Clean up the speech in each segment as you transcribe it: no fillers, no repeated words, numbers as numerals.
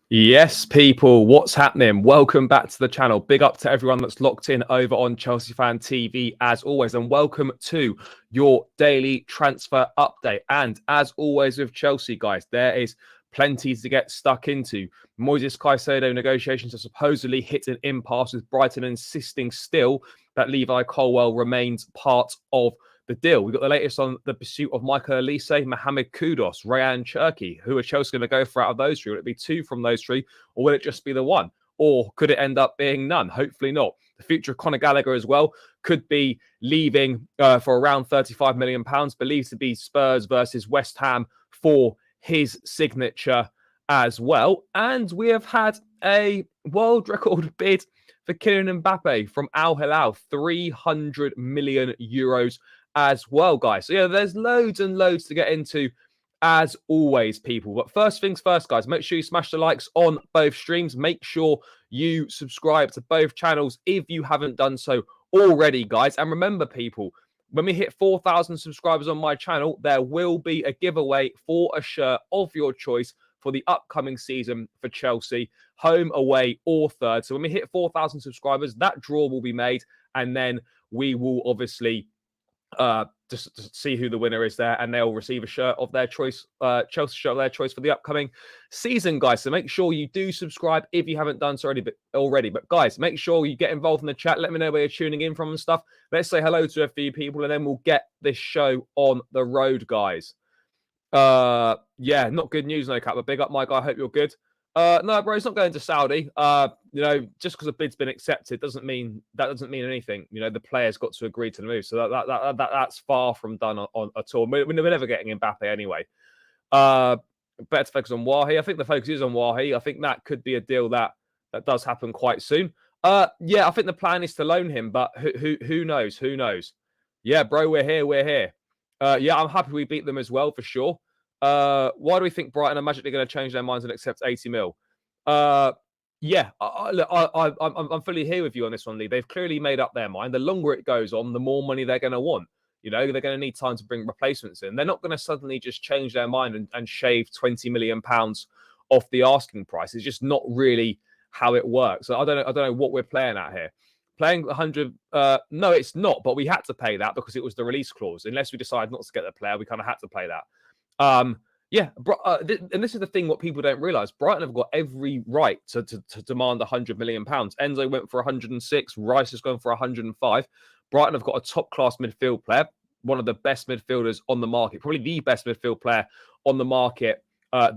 Yes, people, what's happening? Welcome back to the channel. Big up to everyone that's locked in over on Chelsea Fan TV as always, and welcome to your daily transfer update. And as always with Chelsea, guys, there is plenty to get stuck into. Moises Caicedo negotiations have supposedly hit an impasse, with Brighton insisting still that Levi Colwill remains part of the deal. We've got the latest on the pursuit of Michael Olise, Mohamed Kudus, Rayan Cherki. Who are Chelsea going to go for out of those three? Will it be two from those three, or will it just be the one? Or could it end up being none? Hopefully not. The future of Conor Gallagher as well could be leaving for around £35 million, believed to be Spurs versus West Ham for his signature as well. And we have had a world record bid for Kylian Mbappe from Al Hilal, €300 million as well, guys. So, yeah, there's loads and loads to get into as always, people. But first things first, guys, make sure you smash the likes on both streams. Make sure you subscribe to both channels if you haven't done so already, guys. And remember, people, when we hit 4,000 subscribers on my channel, there will be a giveaway for a shirt of your choice for the upcoming season for Chelsea, home, away, or third. So when we hit 4,000 subscribers, that draw will be made, and then we will obviously just to see who the winner is there, and they'll receive a shirt of their choice, Chelsea shirt of their choice for the upcoming season, guys. So make sure you do subscribe if you haven't done so already. But guys, make sure you get involved in the chat. Let me know where you're tuning in from and stuff. Let's say hello to a few people, and then we'll get this show on the road, guys. Yeah, not good news, no cap. But big up, Mike. I hope you're good. No, bro, it's not going to Saudi. Just because a bid's been accepted doesn't mean anything. The players got to agree to the move, so that's far from done on at all. We're never getting Mbappe anyway. Better to focus on Wahi. I think the focus is on Wahi. I think that could be a deal that does happen quite soon. Yeah, I think the plan is to loan him, but who knows? Who knows? Yeah, bro, we're here. Yeah, I'm happy we beat them as well for sure. Why do we think Brighton are magically going to change their minds and accept 80 mil? Yeah, I'm fully here with you on this one, Lee. They've clearly made up their mind. The longer it goes on, the more money they're going to want. They're going to need time to bring replacements in. They're not going to suddenly just change their mind and shave £20 million off the asking price. It's just not really how it works. So I don't know what we're playing at here. Playing 100, no, it's not. But we had to pay that because it was the release clause. Unless we decide not to get the player, we kind of had to play that. Yeah, and this is the thing, what people don't realise. Brighton have got every right to demand £100 million. Enzo went for 106. Rice has gone for 105. Brighton have got a top-class midfield player, one of the best midfielders on the market, probably the best midfield player on the market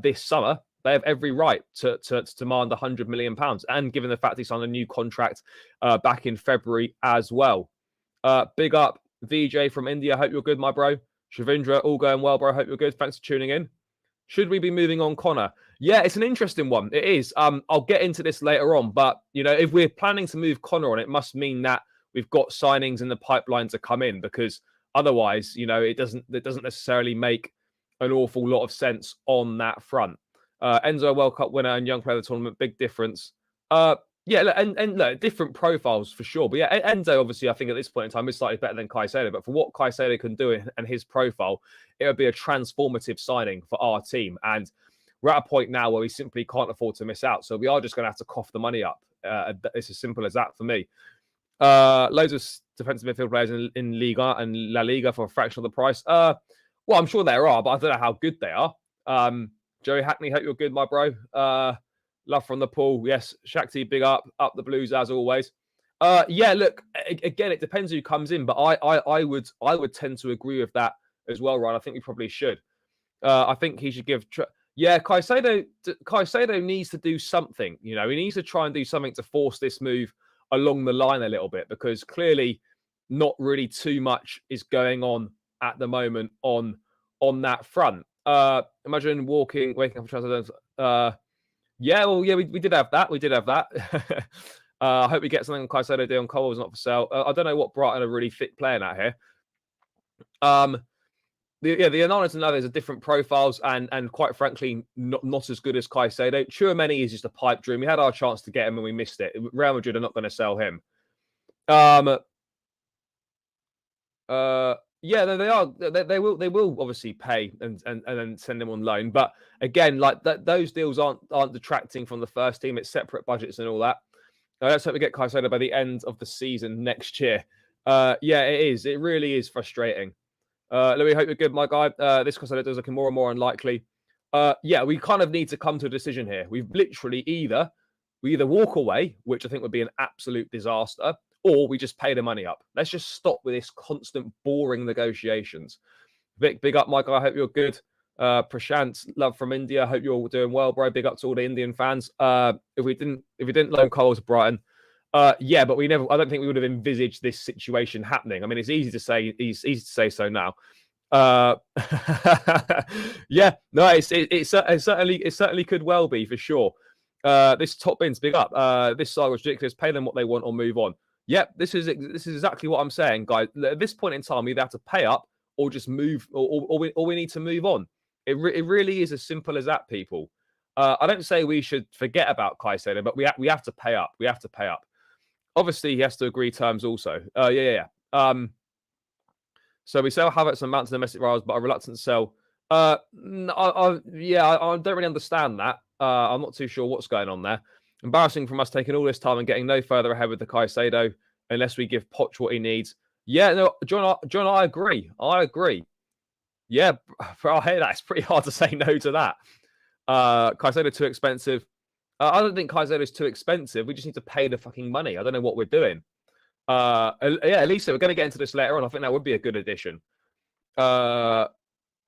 this summer. They have every right to demand £100 million. And given the fact he signed a new contract back in February as well. Big up, VJ from India. Hope you're good, my bro. Shavindra, all going well, bro. Hope you're good. Thanks for tuning in. Should we be moving on Conor? Yeah, it's an interesting one. It is. I'll get into this later on. But, if we're planning to move Conor on, it must mean that we've got signings in the pipeline to come in, because otherwise, it doesn't necessarily make an awful lot of sense on that front. Enzo, World Cup winner and young player of the tournament, big difference. Yeah, and look, different profiles for sure. But yeah, Enzo, obviously, I think at this point in time is slightly better than Caicedo. But for what Caicedo can do and his profile, it would be a transformative signing for our team. And we're at a point now where we simply can't afford to miss out. So we are just going to have to cough the money up. It's as simple as that for me. Loads of defensive midfield players in Liga and La Liga for a fraction of the price. Well, I'm sure there are, but I don't know how good they are. Joey Hackney, hope you're good, my bro. Love from the pool. Yes, Shakti, big up the Blues as always. Yeah, look, again, it depends who comes in, but I would tend to agree with that as well, Ryan. I think we probably should. I think he should give. Yeah, Caicedo needs to do something. He needs to try and do something to force this move along the line a little bit, because clearly not really too much is going on at the moment on that front. Imagine waking up for yeah, well, yeah, we did have that. We did have that. I hope we get something on Caicedo deal on Cole was not for sale. I don't know what Brighton are really fit playing at here. The Ananas and others are different profiles and quite frankly, not as good as Caicedo. Tchouaméni is just a pipe dream. We had our chance to get him and we missed it. Real Madrid are not going to sell him. Yeah, they are. They will obviously pay and then send him on loan. But again, like those deals aren't detracting from the first team. It's separate budgets and all that. Let's hope we get Caicedo by the end of the season next year. Yeah, it is. It really is frustrating. Louis, hope you're good, my guy. This Caicedo is looking more and more unlikely. Yeah, we kind of need to come to a decision here. We've literally we either walk away, which I think would be an absolute disaster, or we just pay the money up. Let's just stop with this constant boring negotiations. Vic, big up, Mike. I hope you're good. Prashant, love from India. Hope you're all doing well, bro. Big up to all the Indian fans. If we didn't loan Cole to Brighton, yeah, but we never. I don't think we would have envisaged this situation happening. I mean, it's easy to say. It's easy to say so now. Yeah, no, it certainly could well be for sure. This top bin's big up. This side was ridiculous. Pay them what they want or move on. Yep, this is exactly what I'm saying, guys. At this point in time, we either have to pay up or just move, or we need to move on. It really is as simple as that, people. I don't say we should forget about Caicedo, but we have to pay up. We have to pay up. Obviously, he has to agree terms also. Yeah. So we sell Havertz and Mount to domestic rivals, but are reluctant to sell. I don't really understand that. I'm not too sure what's going on there. Embarrassing from us taking all this time and getting no further ahead with the Caicedo unless we give Poch what he needs. Yeah, no, John, I agree. Yeah, I hear that. It's pretty hard to say no to that. Caicedo too expensive. I don't think Caicedo is too expensive. We just need to pay the fucking money. I don't know what we're doing. Yeah, Olise, we're going to get into this later on. I think that would be a good addition. Yeah,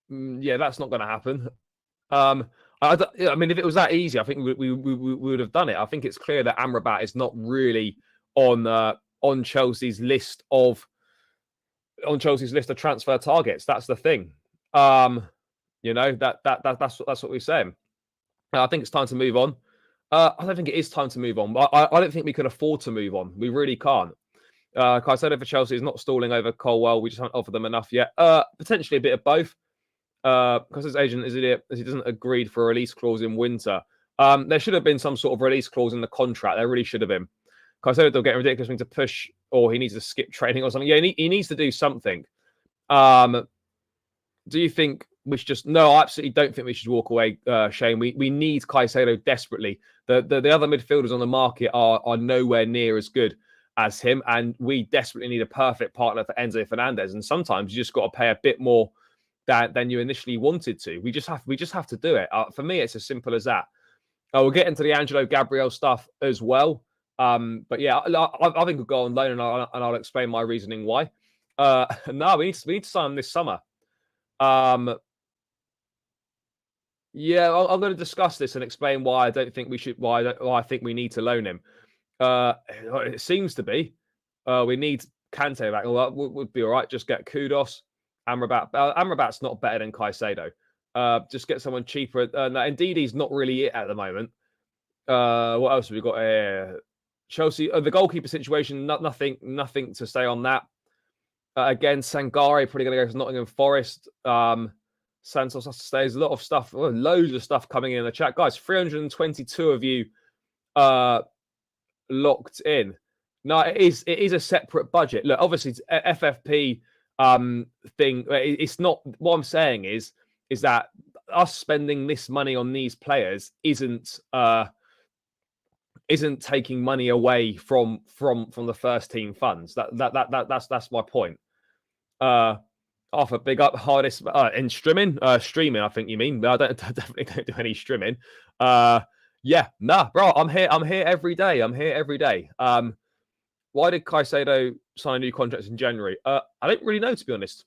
that's not going to happen. I mean, if it was that easy, I think we would have done it. I think it's clear that Amrabat is not really on Chelsea's list of transfer targets. That's the thing. You know, that's what we're saying. I think it's time to move on. I don't think it is time to move on. I don't think we can afford to move on. We really can't. Caicedo for Chelsea is not stalling over Colwell. We just haven't offered them enough yet. Potentially a bit of both. Because his agent is idiot, as he doesn't agree for a release clause in winter. There should have been some sort of release clause in the contract. There really should have been. Caicedo will get ridiculous thing to push, or he needs to skip training or something. Yeah, he needs to do something. Do you think we should just? No, I absolutely don't think we should walk away, Shane. We need Caicedo desperately. The other midfielders on the market are nowhere near as good as him, and we desperately need a perfect partner for Enzo Fernandez. And sometimes you just got to pay a bit more than you initially wanted to. We just have to do it. For me, it's as simple as that. We'll get into the Angelo Gabriel stuff as well. But yeah, I think we'll go on loan, and I'll explain my reasoning why. No, we need to sign him this summer. Yeah, I'm going to discuss this and explain why I don't think we should. Why I think we need to loan him. It seems to be we need Kante back. Well, would be all right. Just get Kudos. Amrabat's not better than Caicedo. Just get someone cheaper. Indeed, he's not really it at the moment. What else have we got here? Chelsea, the goalkeeper situation. Nothing to say on that. Again, Sangare probably going to go to Nottingham Forest. Santos has to stay. There's a lot of stuff, loads of stuff coming in the chat, guys. 322 of you locked in. No, it is a separate budget. Look, obviously, it's FFP thing. It's not. What I'm saying is that us spending this money on these players isn't taking money away from the first team funds. That's my point. Off a big up hardest in streaming. Streaming, I think you mean. I definitely don't do any streaming. Yeah, nah, bro. I'm here every day. Why did Caicedo sign a new contract in January? I don't really know, to be honest.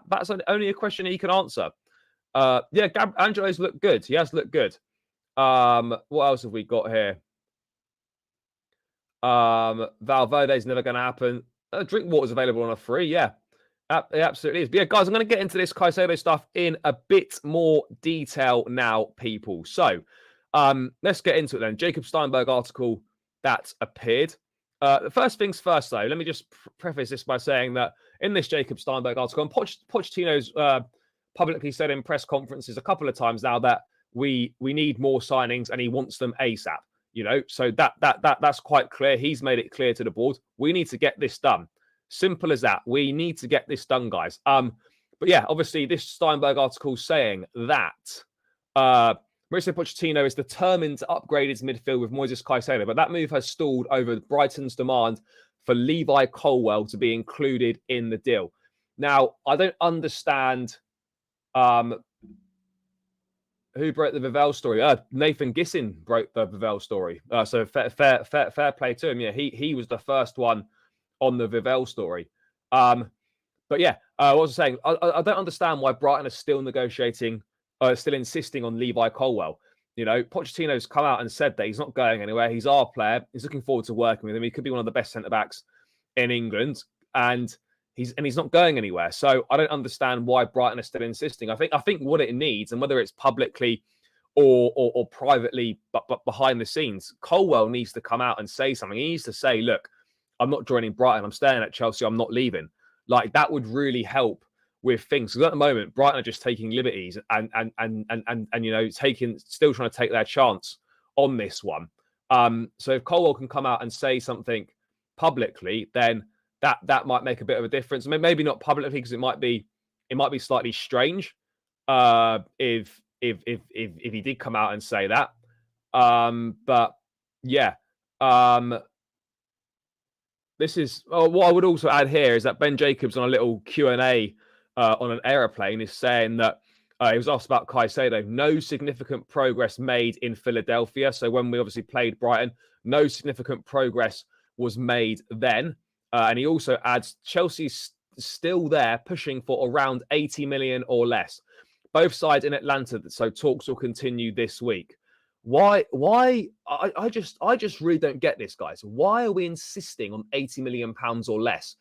That's only a question he can answer. Yeah, Angelo's looked good. He has looked good. What else have we got here? Valverde's never going to happen. Drink water's available on a free. Yeah, it absolutely is. But yeah, guys, I'm going to get into this Caicedo stuff in a bit more detail now, people. So let's get into it then. Jacob Steinberg article that appeared. First things first, though, let me just preface this by saying that in this Jacob Steinberg article, and Pochettino's publicly said in press conferences a couple of times now that we need more signings and he wants them ASAP. You know, so that's quite clear. He's made it clear to the board. We need to get this done. Simple as that. We need to get this done, guys. But yeah, obviously, this Steinberg article saying that Mauricio Pochettino is determined to upgrade his midfield with Moises Caicedo, but that move has stalled over Brighton's demand for Levi Colwill to be included in the deal. Now, I don't understand who broke the Vivell story. Nathan Gissin broke the Vivell story. So fair play to him. Yeah, he was the first one on the Vivell story. But yeah, what was I saying? I don't understand why Brighton are still negotiating, still insisting on Levi Colwill. You know, Pochettino's come out and said that he's not going anywhere. He's our player. He's looking forward to working with him. He could be one of the best centre-backs in England. And he's not going anywhere. So I don't understand why Brighton are still insisting. I think what it needs, and whether it's publicly or privately, but behind the scenes, Colwill needs to come out and say something. He needs to say, look, I'm not joining Brighton. I'm staying at Chelsea. I'm not leaving. Like, that would really help with things. Because at the moment, Brighton are just taking liberties and you know, still trying to take their chance on this one. So if Colwill can come out and say something publicly, then that might make a bit of a difference. I mean, maybe not publicly, because it might be slightly strange if he did come out and say that. But yeah. This is what I would also add here is that Ben Jacobs on a little Q&A on an aeroplane is saying that he was asked about Caicedo. No significant progress made in Philadelphia. So when we obviously played Brighton, no significant progress was made then. And he also adds Chelsea's still there pushing for around 80 million or less. Both sides in Atlanta, so talks will continue this week. Why? I just really don't get this, guys. Why are we insisting on 80 million pounds or less?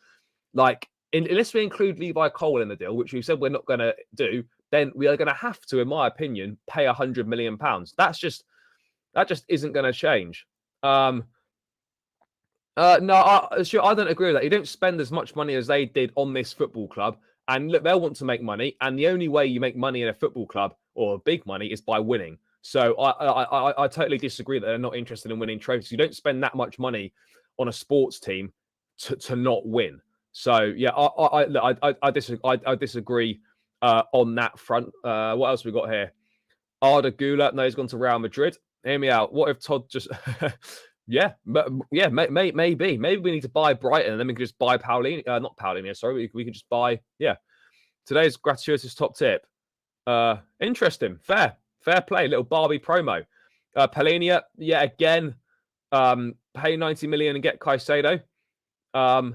Like, unless we include Levi Colwill in the deal, which we said we're not going to do, then we are going to have to, in my opinion, pay 100 million pounds. That just isn't going to change. No, I don't agree with that. You don't spend as much money as they did on this football club. And look, they'll want to make money. And the only way you make money in a football club, or big money, is by winning. So I totally disagree that they're not interested in winning trophies. You don't spend that much money on a sports team to not win. So yeah, I disagree on that front. What else we got here? Arda Güler, no, he's gone to Real Madrid. Hear me out. What if Todd just maybe we need to buy Brighton and then we can just buy not Paulinho, sorry. We can just buy today's gratuitous top tip. Interesting. Fair play, little Barbie promo. Paulinho, again, pay 90 million and get Caicedo. I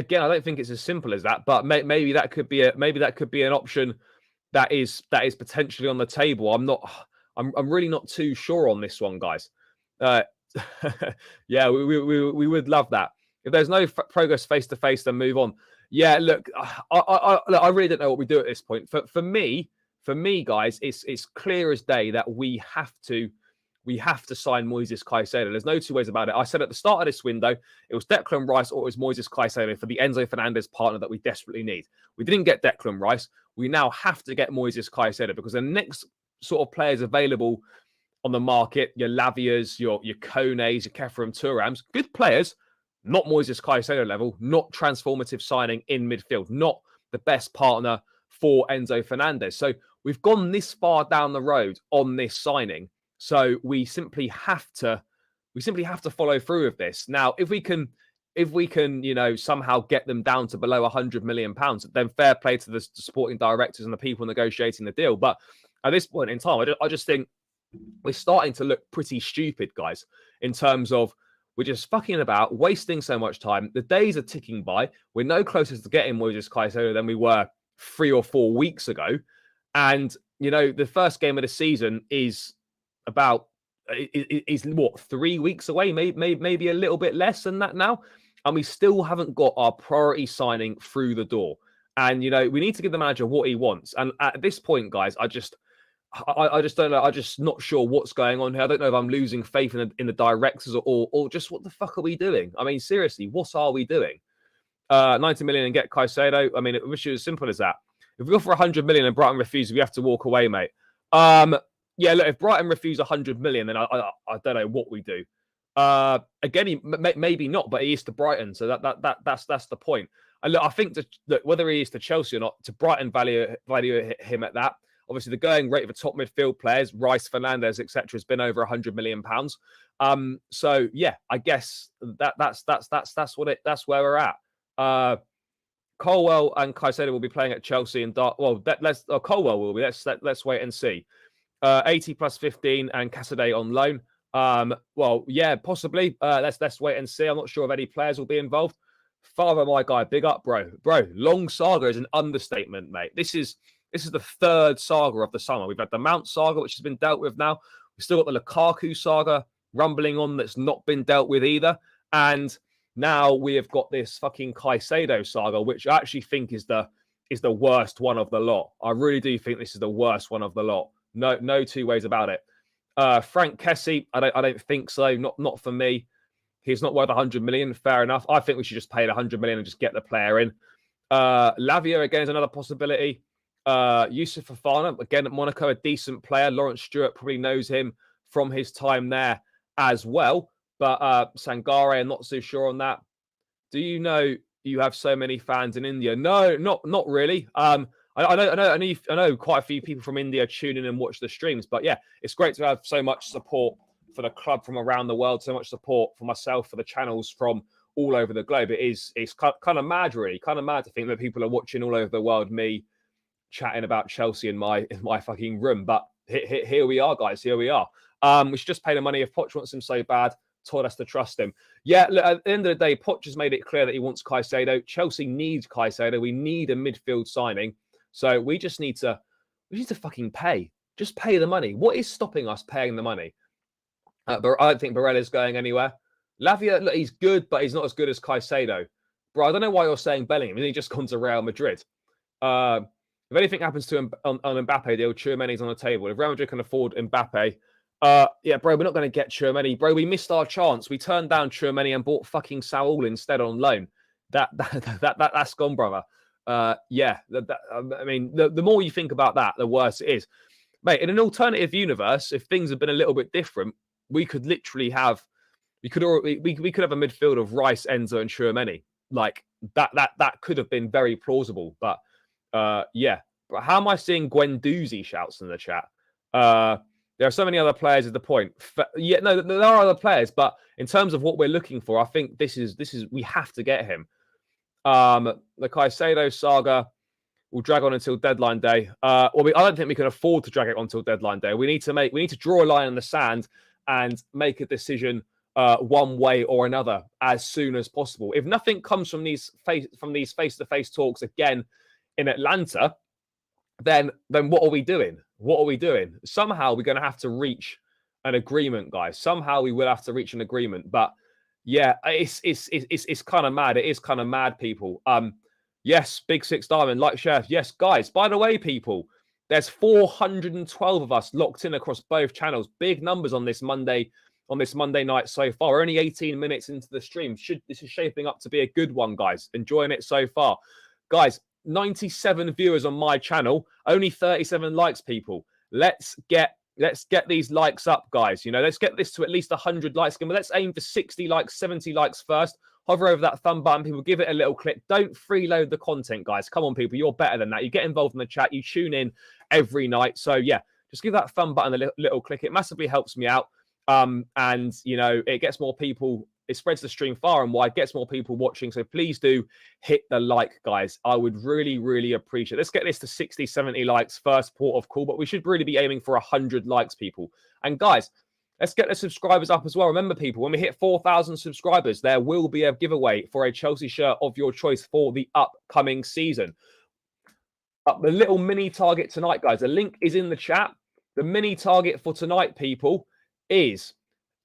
don't think it's as simple as that, but maybe that could be an option that is potentially on the table. I'm really not too sure on this one, guys. Yeah, we would love that. If there's no progress face to face, then move on. Yeah, look, I really don't know what we do at this point. For me, guys, it's clear as day that we have to sign Moises Caicedo. There's no two ways about it. I said at the start of this window, it was Declan Rice or it was Moises Caicedo for the Enzo Fernandez partner that we desperately need. We didn't get Declan Rice. We now have to get Moises Caicedo because the next sort of players available on the market, your Lavias, your Kones, your Kephram Turams, good players, not Moises Caicedo level, not transformative signing in midfield, not the best partner for Enzo Fernandez. So we've gone this far down the road on this signing. So we simply have to follow through with this. Now, if we can, somehow get them down to below 100 million pounds, then fair play to the sporting directors and the people negotiating the deal. But at this point in time, I just think we're starting to look pretty stupid, guys, in terms of we're just fucking about, wasting so much time. The days are ticking by. We're no closer to getting Moises Caicedo than we were 3 or 4 weeks ago. And, the first game of the season is what, 3 weeks away, maybe a little bit less than that now. And we still haven't got our priority signing through the door. And, we need to give the manager what he wants. And at this point, guys, I just don't know. I'm just not sure what's going on here. I don't know if I'm losing faith in the directors or just what the fuck are we doing? I mean, seriously, what are we doing? 90 million and get Caicedo. I mean, it was as simple as that. If we go for 100 million and Brighton refuses, we have to walk away, mate. Yeah, look, if Brighton refuse 100 million, then I don't know what we do. Again, maybe not, but he is to Brighton, so that's the point. And look, I think that whether he is to Chelsea or not, to Brighton value him at that. Obviously, the going rate of the top midfield players, Rice, Fernandes, etc., has been over £100 million. So yeah, I guess that's where we're at. Colwell and Caicedo will be playing at Chelsea and Colwell will be. Let's wait and see. 80 plus 15 and Caicedo on loan. Well, yeah, possibly. Let's wait and see. I'm not sure if any players will be involved. Father, my guy, big up, bro. Long saga is an understatement, mate. This is the third saga of the summer. We've had the Mount saga, which has been dealt with now. We've still got the Lukaku saga rumbling on that's not been dealt with either. And now we have got this fucking Caicedo saga, which I actually think is the worst one of the lot. I really do think this is the worst one of the lot. No two ways about it. Frank Kessie, I don't think so. Not for me. He's not worth 100 million. Fair enough. I think we should just pay the 100 million and just get the player in. Lavia again is another possibility. Yusuf Fofana again at Monaco, a decent player. Lawrence Stewart probably knows him from his time there as well. But Sangare, I'm not so sure on that. Do you know you have so many fans in India? No, not really. I know quite a few people from India tune in and watch the streams, but yeah, it's great to have so much support for the club from around the world, so much support for myself, for the channels from all over the globe. It's kind of mad, really, kind of mad to think that people are watching all over the world, me chatting about Chelsea in my fucking room. But here we are, guys. Here we are. We should just pay the money if Poch wants him so bad. Told us to trust him. Yeah, look, at the end of the day, Poch has made it clear that he wants Caicedo. Chelsea needs Caicedo. We need a midfield signing. So we need to fucking pay. Just pay the money. What is stopping us paying the money? But I don't think Barella's going anywhere. Lavia, look, he's good, but he's not as good as Caicedo. Bro, I don't know why you're saying Bellingham. He just gone to Real Madrid. If anything happens to him on Mbappe deal, Tchouameni's on the table. If Real Madrid can afford Mbappe, yeah, bro, we're not going to get Tchouameni. Bro, we missed our chance. We turned down Tchouameni and bought fucking Saul instead on loan. That's gone, brother. Yeah, I mean, the more you think about that, the worse it is. Mate, in an alternative universe, if things had been a little bit different, we could literally have, we could have a midfield of Rice, Enzo, and Tchouameni. Like that could have been very plausible. But yeah, but how am I seeing Guendouzi shouts in the chat? There are so many other players. Is the point? Yeah, no, there are other players, but in terms of what we're looking for, I think this is we have to get him. The Caicedo saga will drag on until deadline day. I don't think we can afford to drag it on until deadline day. We need to draw a line in the sand and make a decision one way or another as soon as possible. If nothing comes from these face-to-face talks again in Atlanta, then what are we doing? What are we doing? Somehow we're going to have to reach an agreement, guys. Somehow we will have to reach an agreement. But yeah, it's kind of mad. It is kind of mad, people. Yes, Big Six Diamond, like, share. Yes, guys. By the way, people, there's 412 of us locked in across both channels. Big numbers on this Monday night so far. We're only 18 minutes into the stream. This is shaping up to be a good one, guys. Enjoying it so far, guys. 97 viewers on my channel, only 37 likes, people. Let's get these likes up, guys. You know, let's get this to at least 100 likes. Let's aim for 60 likes, 70 likes first. Hover over that thumb button, people. Give it a little click. Don't freeload the content, guys. Come on, people. You're better than that. You get involved in the chat. You tune in every night. So yeah, just give that thumb button a little click. It massively helps me out. And you know, it gets more people. It spreads the stream far and wide, gets more people watching. So please do hit the like, guys. I would really, really appreciate it. Let's get this to 60, 70 likes, first port of call. But we should really be aiming for 100 likes, people. And guys, let's get the subscribers up as well. Remember, people, when we hit 4,000 subscribers, there will be a giveaway for a Chelsea shirt of your choice for the upcoming season. The little mini target tonight, guys, the link is in the chat. The mini target for tonight, people, is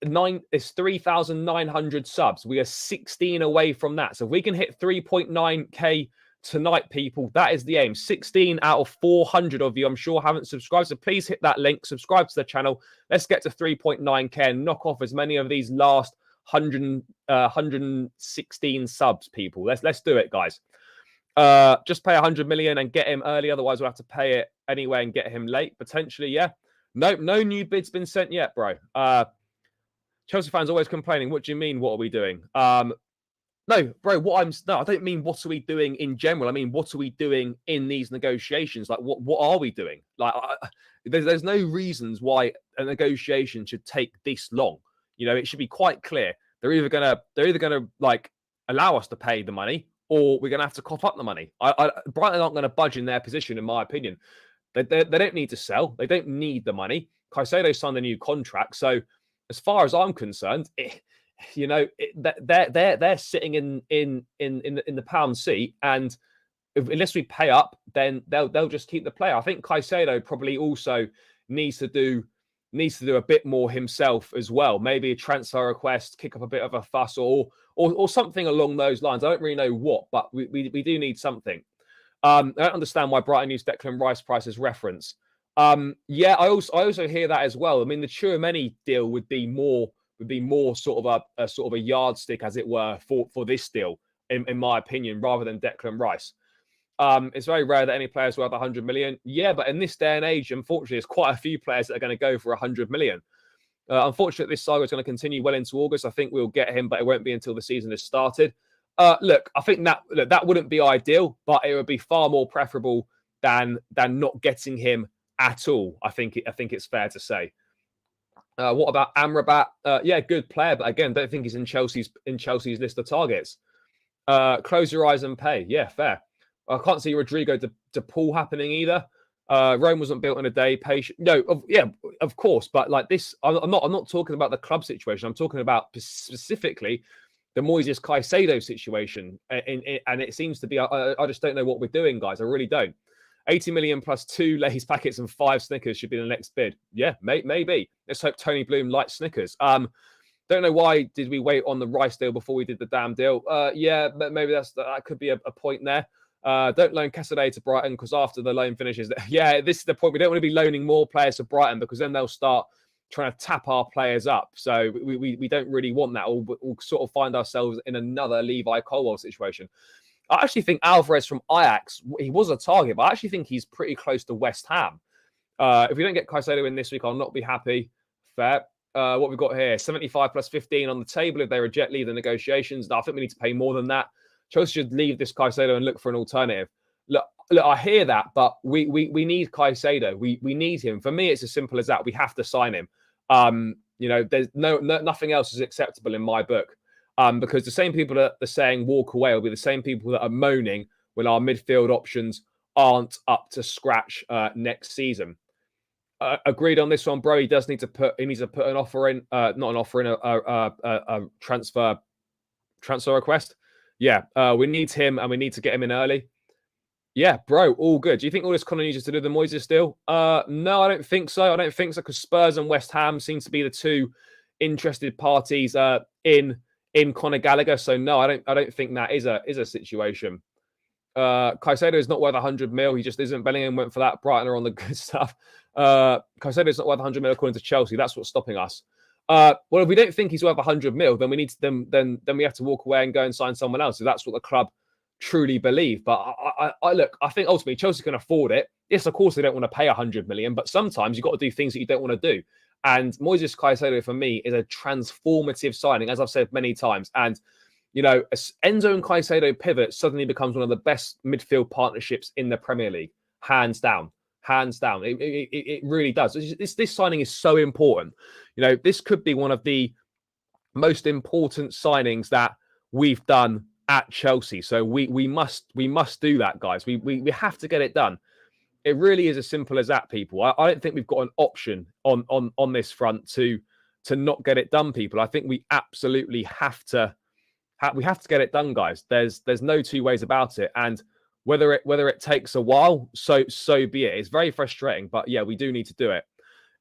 3,900 subs. We are 16 away from that. So if we can hit 3.9k tonight, people, that is the aim. 16 out of 400 of you, I'm sure, haven't subscribed. So please hit that link, subscribe to the channel. Let's get to 3.9k and knock off as many of these last 116 subs, people. Let's do it, guys. Just pay 100 million and get him early. Otherwise, we'll have to pay it anyway and get him late, potentially. Yeah. No new bids been sent yet, bro. Chelsea fans always complaining. What do you mean? What are we doing? No, bro. I don't mean what are we doing in general. I mean what are we doing in these negotiations? Like what are we doing? Like there's no reasons why a negotiation should take this long. You know, it should be quite clear. They're either gonna like allow us to pay the money, or we're gonna have to cough up the money. Brighton aren't going to budge in their position, in my opinion. They don't need to sell. They don't need the money. Caicedo signed a new contract, so as far as I'm concerned, they're sitting in the pound seat, and unless we pay up, then they'll just keep the player. I think Caicedo probably also needs to do a bit more himself as well. Maybe a transfer request, kick up a bit of a fuss, or something along those lines. I don't really know what, but we do need something. I don't understand why Brighton used Declan Rice price as reference. Yeah, I also hear that as well. I mean, the Tchouaméni deal would be more sort of a yardstick, as it were, for this deal, in my opinion, rather than Declan Rice. It's very rare that any players worth 100 million. Yeah, but in this day and age, unfortunately, there's quite a few players that are going to go for 100 million. Unfortunately, this saga is going to continue well into August. I think we'll get him, but it won't be until the season has started. Look, I think that wouldn't be ideal, but it would be far more preferable than not getting him at all. I think it's fair to say. What about Amrabat? Yeah, good player, but again, don't think he's in Chelsea's list of targets. Close your eyes and pay. Yeah, fair. I can't see Rodrigo de Paul happening either. Rome wasn't built in a day. Patient. No, of course, but like this, I'm not talking about the club situation. I'm talking about specifically the Moises Caicedo situation, and it seems to be. I just don't know what we're doing, guys. I really don't. 80 million plus 2 Lay's packets and 5 Snickers should be the next bid. Yeah, maybe. Let's hope Tony Bloom likes Snickers. Don't know why did we wait on the Rice deal before we did the damn deal. Yeah, maybe that could be a point there. Don't loan Caicedo to Brighton, because after the loan finishes, yeah, this is the point. We don't want to be loaning more players to Brighton, because then they'll start trying to tap our players up. So we don't really want that. We'll sort of find ourselves in another Levi Colwill situation. I actually think Alvarez from Ajax, he was a target, but I actually think he's pretty close to West Ham. If we don't get Caicedo in this week, I'll not be happy. Fair. What we've got here, 75 plus 15 on the table. If they leave the negotiations, I think we need to pay more than that. Chelsea should leave this Caicedo and look for an alternative. Look, I hear that, but we need Caicedo. We need him. For me, it's as simple as that. We have to sign him. There's nothing else is acceptable in my book. Because the same people that are saying walk away will be the same people that are moaning when our midfield options aren't up to scratch next season. Agreed on this one, bro. He needs to put an offer in, not an offer in, a transfer request. Yeah, we need him, and we need to get him in early. Yeah, bro, all good. Do you think all this Conor needs to do the Moises deal? No, I don't think so. Because Spurs and West Ham seem to be the two interested parties in Conor Gallagher. So no, I don't think that is a situation. Caicedo is not worth 100 mil. He just isn't. Bellingham went for that. Brighton are on the good stuff. Caicedo is not worth 100 mil according to Chelsea. That's what's stopping us. Well, if we don't think he's worth 100 mil, then we need to then we have to walk away and go and sign someone else. So that's what the club truly believe. But I think ultimately Chelsea can afford it. Yes, of course they don't want to pay 100 million, but sometimes you've got to do things that you don't want to do. And Moises Caicedo, for me, is a transformative signing, as I've said many times. And, Enzo and Caicedo pivot suddenly becomes one of the best midfield partnerships in the Premier League. Hands down. It really does. This signing is so important. This could be one of the most important signings that we've done at Chelsea. So we must do that, guys. We have to get it done. It really is as simple as that, people. I don't think we've got an option on this front to not get it done, people. I think we absolutely have to get it done, guys. There's no two ways about it. And whether it takes a while, so be it. It's very frustrating, but yeah, we do need to do it.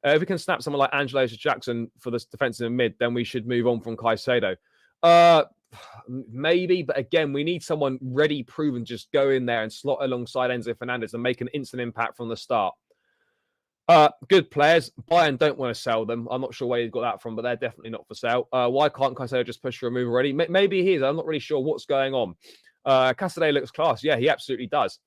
If we can snap someone like Angelo Jackson for the defensive mid, then we should move on from Caicedo. Maybe, but again, we need someone ready, proven, just go in there and slot alongside Enzo Fernandez and make an instant impact from the start. Good players. Bayern don't want to sell them. I'm not sure where you got that from, but they're definitely not for sale. Why can't Caicedo just push for a move already? Maybe he is. I'm not really sure what's going on. Caicedo looks class. Yeah, he absolutely does.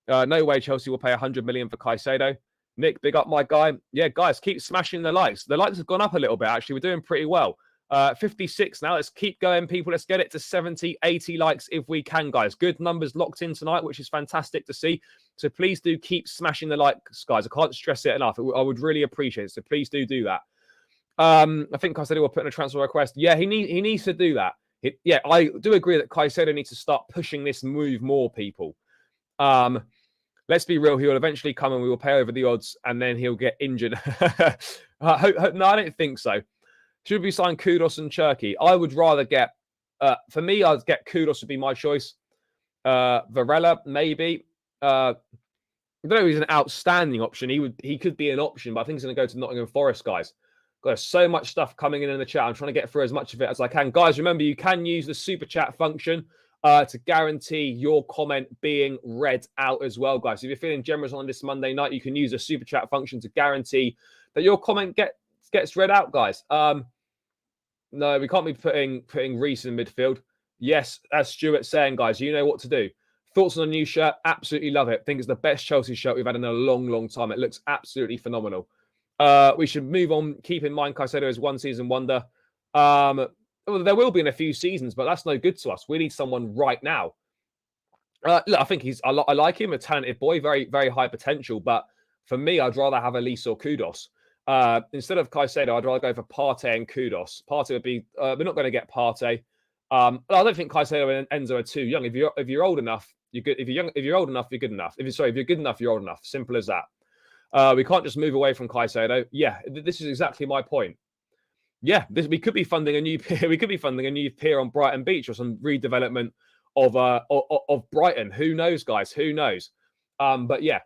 No way Chelsea will pay 100 million for Caicedo. Nick, big up my guy. Yeah, guys, keep smashing the likes. The likes have gone up a little bit, actually. We're doing pretty well. 56 now. Let's keep going, people. Let's get it to 70, 80 likes if we can, guys. Good numbers locked in tonight, which is fantastic to see. So please do keep smashing the likes, guys. I can't stress it enough. I would really appreciate it. So please do that. I think Caicedo will put in a transfer request. Yeah, he needs to do that. Yeah, I do agree that Caicedo needs to start pushing this move more, people. Let's be real. He will eventually come and we will pay over the odds and then he'll get injured. No, I don't think so. Should we sign Kudos and Cherky? I would rather get, for me, I'd get Kudos would be my choice. Varela, maybe. I don't know if he's an outstanding option. He could be an option, but I think he's going to go to Nottingham Forest, guys. Got so much stuff coming in the chat. I'm trying to get through as much of it as I can. Guys, remember, you can use the super chat function to guarantee your comment being read out as well, guys. If you're feeling generous on this Monday night, you can use the super chat function to guarantee that your comment gets read out, guys. No, we can't be putting Reece in midfield. Yes, as Stuart's saying, guys, you know what to do. Thoughts on a new shirt? Absolutely love it. I think it's the best Chelsea shirt we've had in a long, long time. It looks absolutely phenomenal. We should move on. Keep in mind, Caicedo is one season wonder. Well, there will be in a few seasons, but that's no good to us. We need someone right now. Look, I think I like him, a talented boy, very, very high potential. But for me, I'd rather have Olise or Kudos. Instead of Caicedo, I'd rather go for Partey and Kudos. Partey would be. We're not going to get Partey. I don't think Caicedo and Enzo are too young. If you're old enough, you're good. If you're old enough, you're good enough. If you're good enough, you're old enough. Simple as that. We can't just move away from Caicedo. Yeah, this is exactly my point. Yeah, we could be funding a new pier. We could be funding a new pier on Brighton Beach or some redevelopment of Brighton. Who knows, guys? Who knows? But yeah,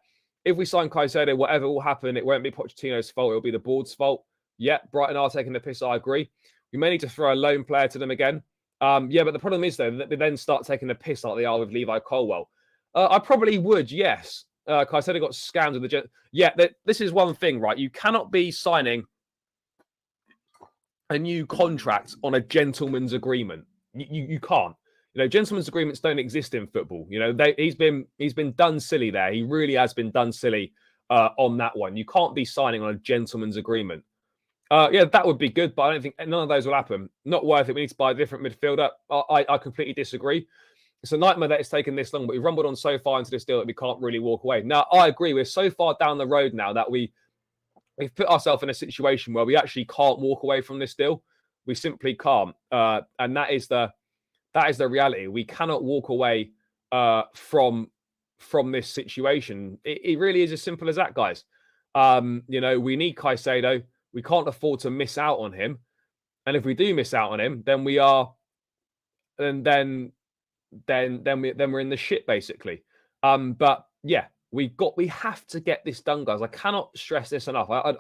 if we sign Caicedo, whatever will happen, it won't be Pochettino's fault. It'll be the board's fault. Yeah, Brighton are taking the piss. I agree. We may need to throw a loan player to them again. Yeah, but the problem is, though, that they then start taking the piss like they are with Levi Colwell. I probably would, yes. Caicedo got scammed with the... Yeah, this is one thing, right? You cannot be signing a new contract on a gentleman's agreement. You can't. You know, gentlemen's agreements don't exist in football. You know, he's been done silly there. He really has been done silly on that one. You can't be signing on a gentleman's agreement. Yeah, that would be good, but I don't think none of those will happen. Not worth it. We need to buy a different midfielder. I completely disagree. It's a nightmare that it's taken this long, but we've rumbled on so far into this deal that we can't really walk away. Now, I agree. We're so far down the road now that we've put ourselves in a situation where we actually can't walk away from this deal. We simply can't. And that is the reality. We cannot walk away from this situation. It really is as simple as that, guys. You know, we need Caicedo. We can't afford to miss out on him. And if we do miss out on him, then we are, then we're in the shit, basically. But yeah, we have to get this done, guys. I cannot stress this enough. I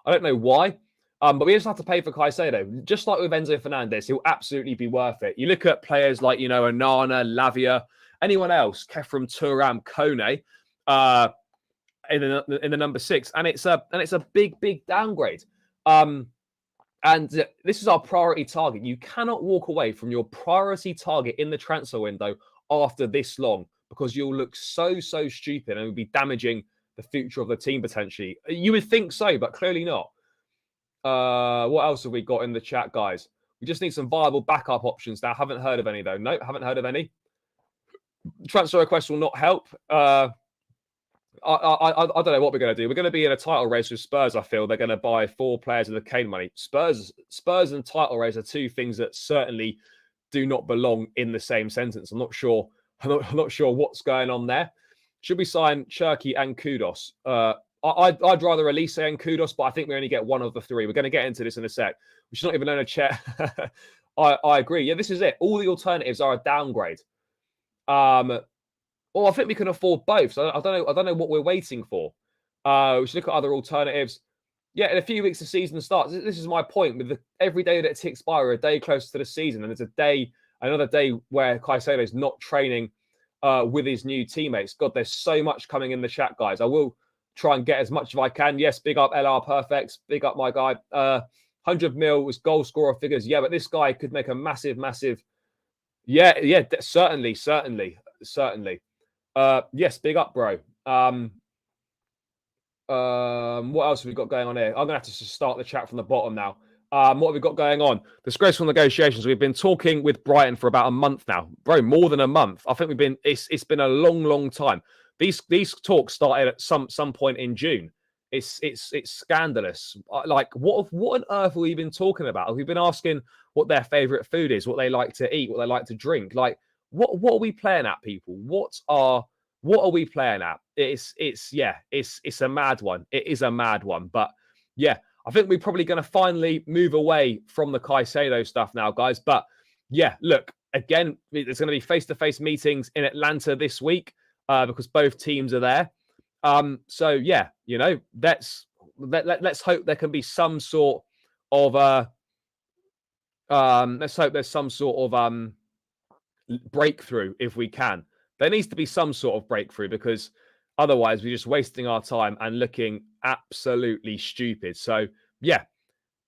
don't know why. But we just have to pay for Caicedo. Just like with Enzo Fernandez, he'll absolutely be worth it. You look at players like, you know, Onana, Lavia, anyone else, Kefram, Thuram, Kone, in the number 6, and it's a big downgrade. And this is our priority target. You cannot walk away from your priority target in the transfer window after this long, because you'll look so stupid and it'll be damaging the future of the team potentially. You would think so, but clearly not. What else have we got in the chat, guys? We just need some viable backup options now. Haven't heard of any, though. Nope, haven't heard of any. Transfer requests will not help. I don't know what we're going to do. We're going to be in a title race with Spurs, I feel. They're going to buy 4 players with the Kane money. Spurs and title race are two things that certainly do not belong in the same sentence. I'm not sure what's going on there. Should we sign Cherky and Kudos? I'd rather Olise and Kudos, but I think we only get one of the 3. We're going to get into this in a sec. We should not even own a chair. I agree. Yeah, this is it. All the alternatives are a downgrade. Well, I think we can afford both. So I don't know what we're waiting for. We should look at other alternatives. Yeah, in a few weeks the season starts. This is my point. With every day that it ticks by, we're a day closer to the season, and there's another day where Caicedo is not training with his new teammates. God, there's so much coming in the chat, guys. I will try and get as much as I can. Yes, big up LR Perfects. Big up my guy. 100 mil was goal scorer figures. Yeah, but this guy could make a massive. Yeah, certainly. Yes, big up, bro. What else have we got going on here? I'm gonna have to start the chat from the bottom now. What have we got going on? Disgraceful negotiations. We've been talking with Brighton for about a month now, bro. More than a month. I think we've been. It's been a long time. These talks started at some point in June. It's scandalous. Like what on earth have we been talking about? We've been asking what their favorite food is, what they like to eat, what they like to drink. Like what are we playing at, people? What are we playing at? It's a mad one. It is a mad one. But yeah, I think we're probably going to finally move away from the Caicedo stuff now, guys. But yeah, look, again, there's going to be face-to-face meetings in Atlanta this week because both teams are there. So yeah, you know, let's hope there can be some sort of let's hope there's some sort of breakthrough if we can. There needs to be some sort of breakthrough because otherwise we're just wasting our time and looking absolutely stupid. So yeah,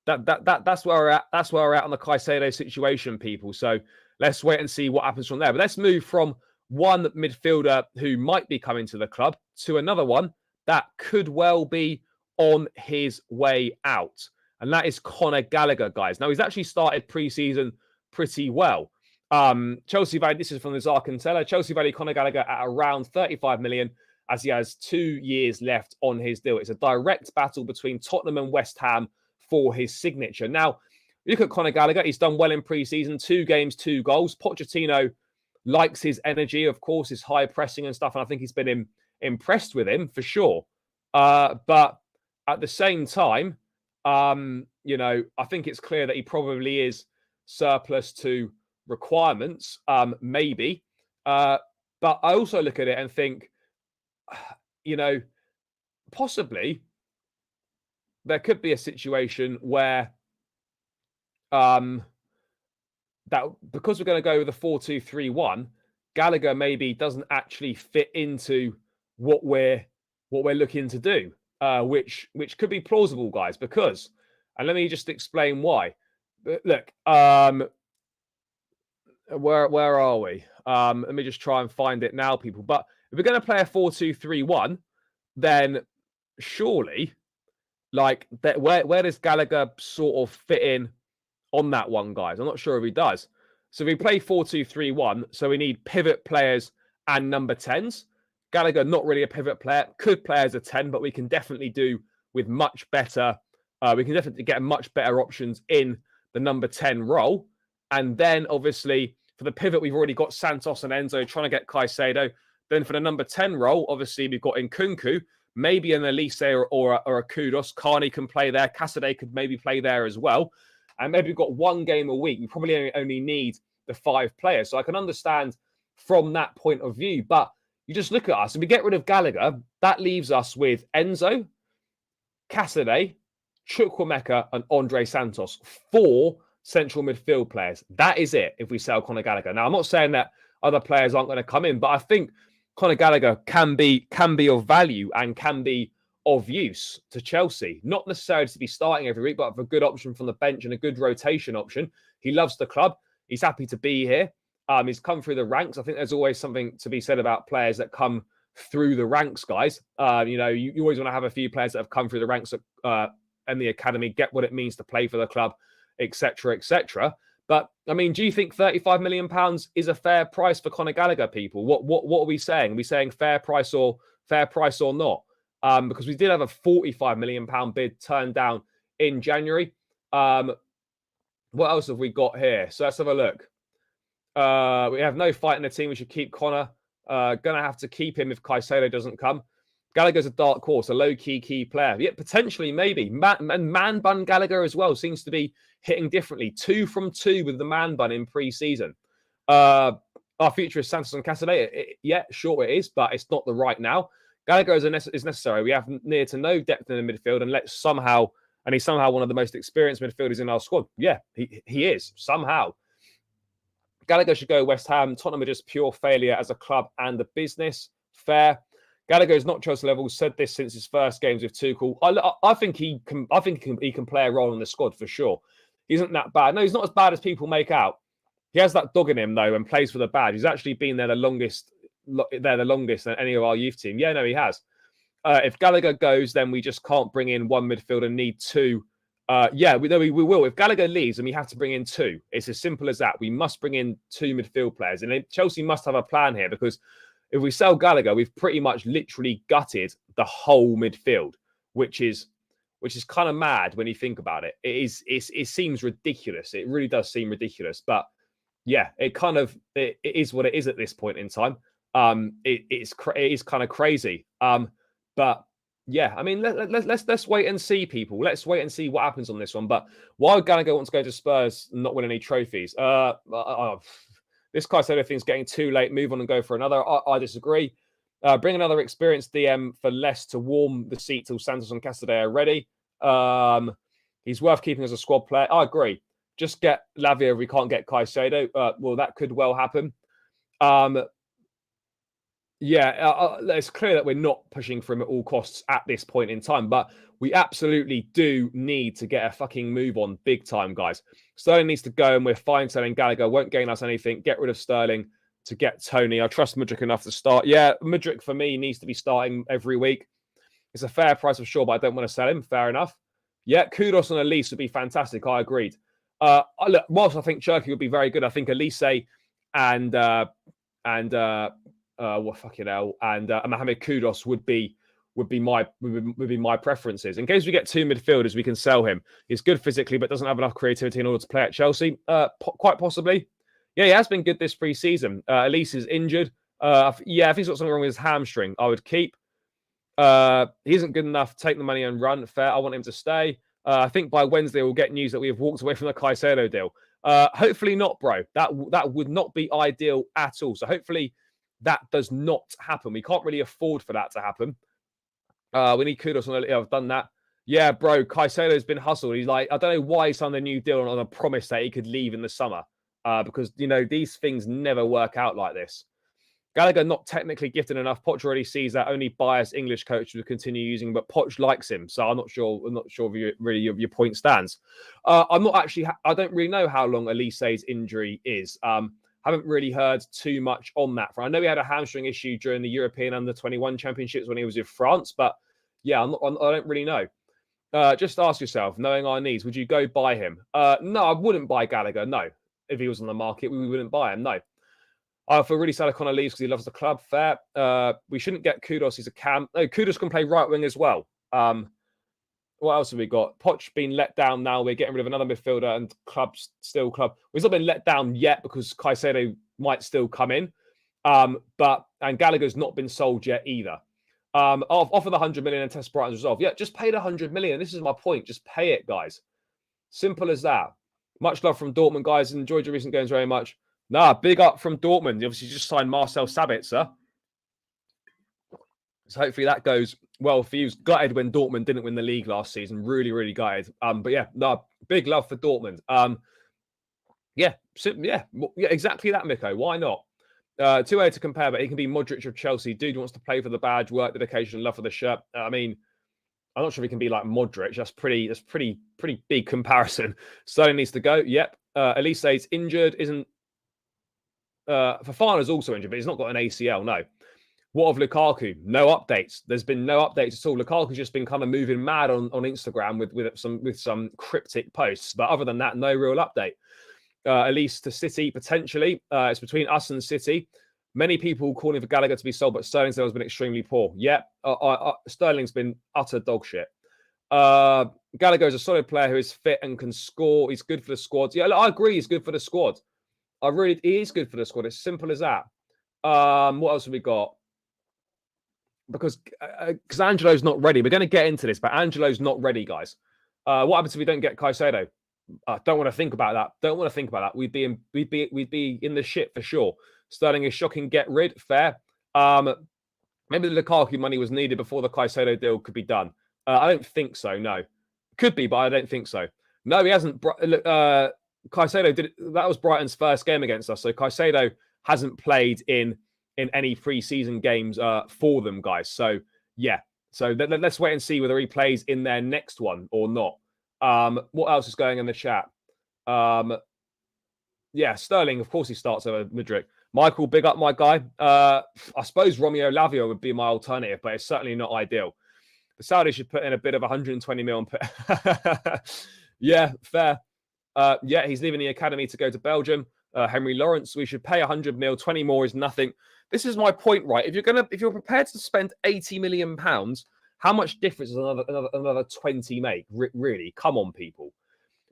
that's where we're at. That's where we're at on the Caicedo situation, people. So let's wait and see what happens from there. But let's move from one midfielder who might be coming to the club to another one that could well be on his way out. And that is Conor Gallagher, guys. Now, he's actually started pre-season pretty well. Chelsea value, this is from the Zarkantella. Chelsea value Conor Gallagher at around 35 million as he has 2 years left on his deal. It's a direct battle between Tottenham and West Ham for his signature. Now, look at Conor Gallagher. He's done well in pre-season. 2 games, 2 goals. Pochettino likes his energy, of course, his high pressing and stuff. And I think he's been impressed with him for sure. But at the same time, you know, I think it's clear that he probably is surplus to requirements, maybe. But I also look at it and think, you know, possibly there could be a situation where that because we're going to go with a 4-2-3-1, Gallagher maybe doesn't actually fit into what we're looking to do, which could be plausible, guys. Because, and let me just explain why. Look, where are we? Let me just try and find it now, people. But if we're going to play a 4-2-3-1, then surely, like, that, where does Gallagher sort of fit in on that one, guys? I'm not sure if he does. So we play 4-2-3-1, so we need pivot players and number 10s. Gallagher, not really a pivot player, could play as a 10, but we can definitely do with much better. We can definitely get much better options in the number 10 role. And then, obviously, for the pivot, we've already got Santos and Enzo trying to get Caicedo. Then for the number 10 role, obviously, we've got Nkunku, maybe an Olise or a Kudos. Carney can play there. Caicedo could maybe play there as well. And maybe we've got 1 game a week. We probably only need the 5 players. So I can understand from that point of view. But you just look at us. If we get rid of Gallagher, that leaves us with Enzo, Caicedo, Chukwuemeka, and Andre Santos. 4 central midfield players. That is it if we sell Conor Gallagher. Now, I'm not saying that other players aren't going to come in, but I think Conor Gallagher can be of value and can be of use to Chelsea. Not necessarily to be starting every week, but a good option from the bench and a good rotation option. He loves the club. He's happy to be here. He's come through the ranks. I think there's always something to be said about players that come through the ranks, guys. You know, you always want to have a few players that have come through the ranks and the academy, get what it means to play for the club, etc., etc. But I mean, do you think £35 million is a fair price for Conor Gallagher, people? What are we saying? Are we saying fair price or not? Because we did have a £45 million bid turned down in January. What else have we got here? So let's have a look. We have no fight in the team. We should keep Conor. Gonna have to keep him if Caicedo doesn't come. Gallagher's a dark horse, a low-key key player. Yeah, potentially, maybe. And man bun Gallagher as well seems to be hitting differently. 2 from 2 with the man bun in pre-season. Our future is Santos and Caicedo. Yeah, sure it is, but it's not the right now. Gallagher is necessary. We have near to no depth in the midfield, and he's somehow one of the most experienced midfielders in our squad. Yeah, he is, somehow. Gallagher should go West Ham. Tottenham are just pure failure as a club and a business. Fair. Gallagher is not Chelsea level. Said this since his first games with Tuchel. I think he can play a role in the squad for sure. He isn't that bad. No, he's not as bad as people make out. He has that dog in him though, and plays for the badge. He's actually been there the longest than any of our youth team. Yeah, no, he has. If Gallagher goes, then we just can't bring in 1 midfielder. Need 2 Yeah, we will. If Gallagher leaves, then we have to bring in two. It's as simple as that. We must bring in two midfield players. And Chelsea must have a plan here, because if we sell Gallagher, we've pretty much literally gutted the whole midfield, which is kind of mad when you think about it. It seems ridiculous. It really does seem ridiculous. But yeah, it is what it is at this point in time. It is kind of crazy. But yeah, I mean, let's wait and see, people. Let's wait and see what happens on this one. But why would Gallagher want to go to Spurs and not win any trophies? This Caicedo thing's getting too late. Move on and go for another. I disagree. Bring another experienced DM for less to warm the seat till Santos and Caicedo are ready. He's worth keeping as a squad player. I agree. Just get Lavia if we can't get Caicedo. Well, that could well happen. It's clear that we're not pushing for him at all costs at this point in time, but we absolutely do need to get a fucking move on big time, guys. Sterling needs to go, and we're fine selling Gallagher. Won't gain us anything. Get rid of Sterling to get Tony. I trust Mudryk enough to start. Yeah, Mudryk for me needs to be starting every week. It's a fair price for sure, but I don't want to sell him. Fair enough. Yeah, Kudos on Olise would be fantastic. I agreed. Look, whilst I think Cherky would be very good, I think Olise and Mohamed Kudus would be my preferences. In case we get two midfielders, we can sell him. He's good physically, but doesn't have enough creativity in order to play at Chelsea. Quite possibly. Yeah, he has been good this pre-season. Elise is injured. If he's got something wrong with his hamstring, I would keep. He isn't good enough. Take the money and run. Fair. I want him to stay. I think by Wednesday we'll get news that we have walked away from the Caicedo deal. Hopefully not, bro. That would not be ideal at all. So hopefully that does not happen. We can't really afford for that to happen. We need Kudos on it. I've done that. Yeah, bro. Caicedo's been hustled. He's like, I don't know why he signed a new deal on a promise that he could leave in the summer. Because, these things never work out like this. Gallagher not technically gifted enough. Poch already sees that. Only biased English coach will continue using, but Poch likes him. So I'm not sure if your point stands. I don't really know how long Olise's injury is. Haven't really heard too much on that front. I know he had a hamstring issue during the European Under-21 Championships when he was with France, but yeah, I don't really know. Just ask yourself, knowing our needs, would you go buy him? No, I wouldn't buy Gallagher. No, if he was on the market, we wouldn't buy him. No. I feel really sad if Conor leaves because he loves the club. Fair. We shouldn't get Kudos. He's a cam. No, Kudos can play right wing as well. What else have we got? Poch being let down now. We're getting rid of another midfielder and club. We've not been let down yet because Caicedo might still come in. And Gallagher's not been sold yet either. Offer the 100 million and test Brighton's resolve. Yeah, just pay the 100 million. This is my point. Just pay it, guys. Simple as that. Much love from Dortmund, guys. Enjoyed your recent games very much. Big up from Dortmund. You obviously just signed Marcel Sabitzer. So hopefully that goes well for you. Gutted when Dortmund didn't win the league last season. Really, really gutted. Big love for Dortmund. Exactly that, Miko. Why not? Too early to compare, but he can be Modric of Chelsea. Dude wants to play for the badge, work, dedication, love for the shirt. I mean, I'm not sure if he can be like Modric. That's pretty big comparison. Sterling needs to go. Yep. Elise's injured. Fofana's also injured, but he's not got an ACL. No. What of Lukaku? No updates. There's been no updates at all. Lukaku's just been kind of moving mad on Instagram with some cryptic posts. But other than that, no real update. Elise to City, potentially. It's between us and City. Many people calling for Gallagher to be sold, but Sterling's has been extremely poor. Yeah, Sterling's been utter dog shit. Gallagher is a solid player who is fit and can score. He's good for the squad. Yeah, I agree he's good for the squad. He is good for the squad. It's simple as that. What else have we got? Because Angelo's not ready. We're going to get into this, but Angelo's not ready, guys. What happens if we don't get Caicedo? Don't want to think about that. We'd be in the shit for sure. Sterling is shocking. Get rid. Fair. Maybe the Lukaku money was needed before the Caicedo deal could be done. I don't think so. No, could be, but I don't think so. No, he hasn't. Caicedo did. That was Brighton's first game against us. So Caicedo hasn't played in any pre-season games for them, guys. So yeah. So let's wait and see whether he plays in their next one or not. What else is going in the chat? Sterling, of course, he starts over Mudryk. Michael, big up, my guy. I suppose Romeo Lavio would be my alternative, but it's certainly not ideal. The Saudis should put in a bid of 120 mil. Yeah, fair. Yeah, he's leaving the academy to go to Belgium. Henry Lawrence, we should pay 100 mil. 20 more is nothing. This is my point, right? If you're prepared to spend 80 million pounds, how much difference does another 20 make? Really, come on, people.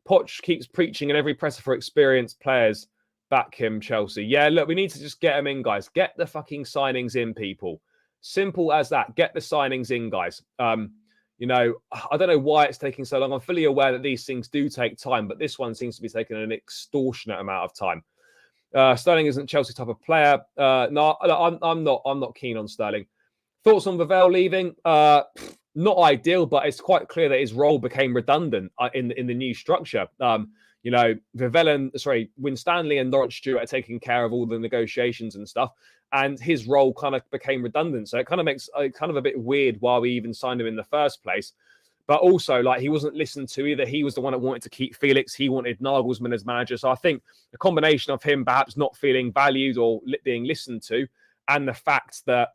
Poch keeps preaching, and every presser for experienced players back him. Chelsea, yeah. Look, we need to just get them in, guys. Get the fucking signings in, people. Simple as that. Get the signings in, guys. You know, I don't know why it's taking so long. I'm fully aware that these things do take time, but this one seems to be taking an extortionate amount of time. Sterling isn't Chelsea type of player. No, I'm not keen on Sterling. Thoughts on Vavell leaving? Not ideal, but it's quite clear that his role became redundant in the new structure. You know, Winstanley and Lawrence Stewart are taking care of all the negotiations and stuff, and his role kind of became redundant. So it kind of makes it kind of a bit weird why we even signed him in the first place. But also, like, he wasn't listened to either. He was the one that wanted to keep Felix. He wanted Nagelsmann as manager. So I think the combination of him perhaps not feeling valued or being listened to, and the fact that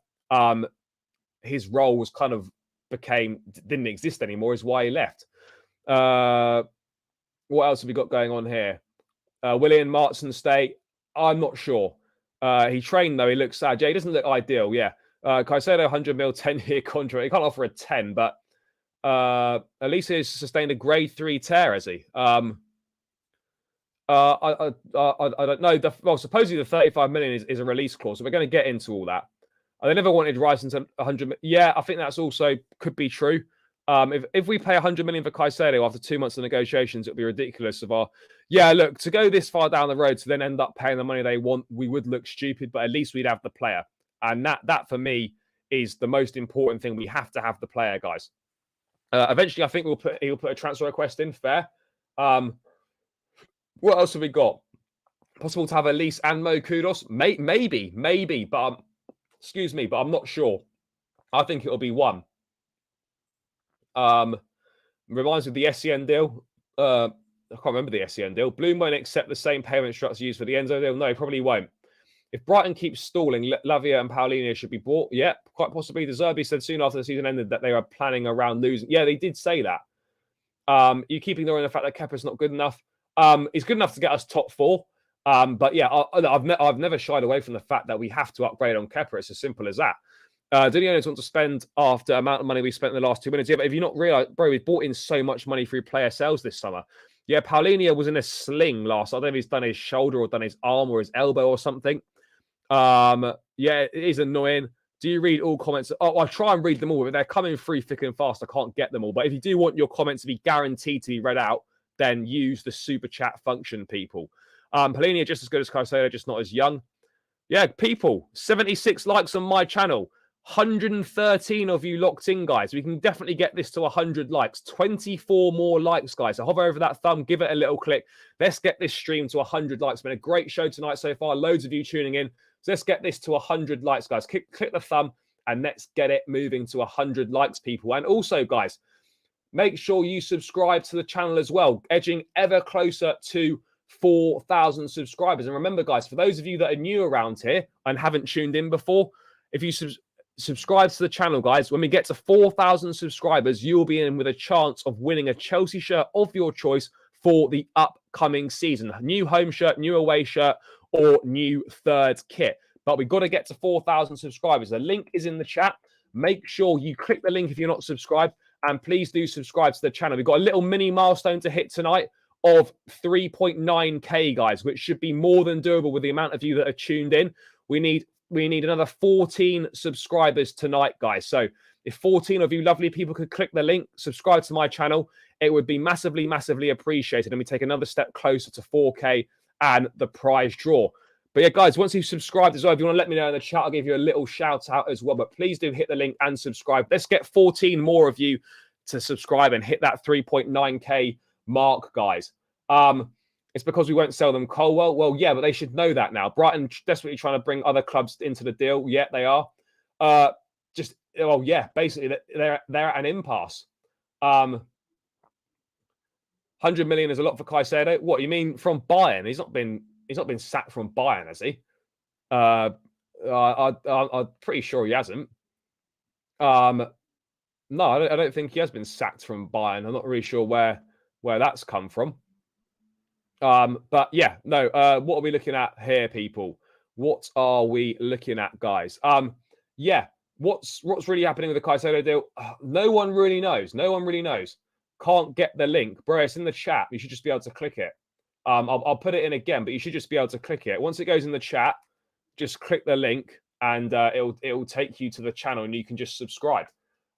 his role was kind of didn't exist anymore is why he left. What else have we got going on here? William Martin State. I'm not sure. He trained, though. He looks sad. Yeah, he doesn't look ideal. Yeah. Caicedo, 100 mil, 10-year contract. He can't offer a 10, but Olise has sustained a grade 3 tear, has he? I don't know. Well, supposedly the 35 million is a release clause, so we're going to get into all that. They never wanted Rice into 100. Yeah, I think that's also could be true. If we pay 100 million for Caicedo after 2 months of negotiations, it would be ridiculous. Look, to go this far down the road to then end up paying the money they want, we would look stupid, but at least we'd have the player. And that for me is the most important thing. We have to have the player, guys. Eventually, I think he'll put a transfer request in. Fair. What else have we got? Possible to have Elise and Mo Kudos? Maybe, but excuse me, but I'm not sure. I think it'll be one. Reminds me of the SEN deal. I can't remember the SEN deal. Bloom won't accept the same payment structure used for the Enzo deal. No, he probably won't. If Brighton keeps stalling, Lavia and Paulinho should be bought. Yeah, quite possibly. De Zerbi said soon after the season ended that they were planning around losing. Yeah, they did say that. You keep ignoring the fact that Kepa's not good enough. He's good enough to get us top 4. But yeah, I've never shied away from the fact that we have to upgrade on Kepa. It's as simple as that. Do the owners want to spend after the amount of money we spent in the last 2 minutes? Yeah, but if you're not realised, bro, we've bought in so much money through player sales this summer. Yeah, Paulinho was in a sling last. I don't know if he's done his shoulder or done his arm or his elbow or something. Yeah, it is annoying. Do you read all comments? Oh, I try and read them all, but they're coming through thick and fast. I can't get them all. But if you do want your comments to be guaranteed to be read out, then use the super chat function, people. Paulinho just as good as Caicedo, just not as young. Yeah, people, 76 likes on my channel. 113 of you locked in, guys. We can definitely get this to 100 likes. 24 more likes, guys. So hover over that thumb, give it a little click. Let's get this stream to 100 likes. It's been a great show tonight so far. Loads of you tuning in. So let's get this to 100 likes, guys. Click the thumb and let's get it moving to 100 likes, people. And also, guys, make sure you subscribe to the channel as well. Edging ever closer to 4,000 subscribers. And remember, guys, for those of you that are new around here and haven't tuned in before, if you subscribe to the channel, guys, when we get to 4,000 subscribers, you'll be in with a chance of winning a Chelsea shirt of your choice for the upcoming season. A new home shirt, new away shirt, or new third kit. But we've got to get to 4,000 subscribers. The link is in the chat. Make sure you click the link if you're not subscribed. And please do subscribe to the channel. We've got a little mini milestone to hit tonight of 3.9k, guys, which should be more than doable with the amount of you that are tuned in. We need another 14 subscribers tonight, guys. So if 14 of you lovely people could click the link, subscribe to my channel, it would be massively, massively appreciated. And we take another step closer to 4K and the prize draw. But yeah, guys, once you've subscribed as well, if you want to let me know in the chat, I'll give you a little shout out as well. But please do hit the link and subscribe. Let's get 14 more of you to subscribe and hit that 3.9k mark, guys. It's because we won't sell them Colwell. Well, yeah, but they should know that now. Brighton desperately trying to bring other clubs into the deal. Yeah, they are. Basically they're at an impasse. 100 million is a lot for Caicedo. What you mean from Bayern? He's not been sacked from Bayern, has he? I'm pretty sure he hasn't. No, No, I don't think he has been sacked from Bayern. I'm not really sure where that's come from. But yeah, no. What are we looking at here, people? What are we looking at, guys? Yeah. What's really happening with the Caicedo deal? No one really knows. No one really knows. Can't get the link, bro. It's in the chat. You should just be able to click it. I'll put it in again, but you should just be able to click it. Once it goes in the chat, just click the link, and it'll take you to the channel, and you can just subscribe.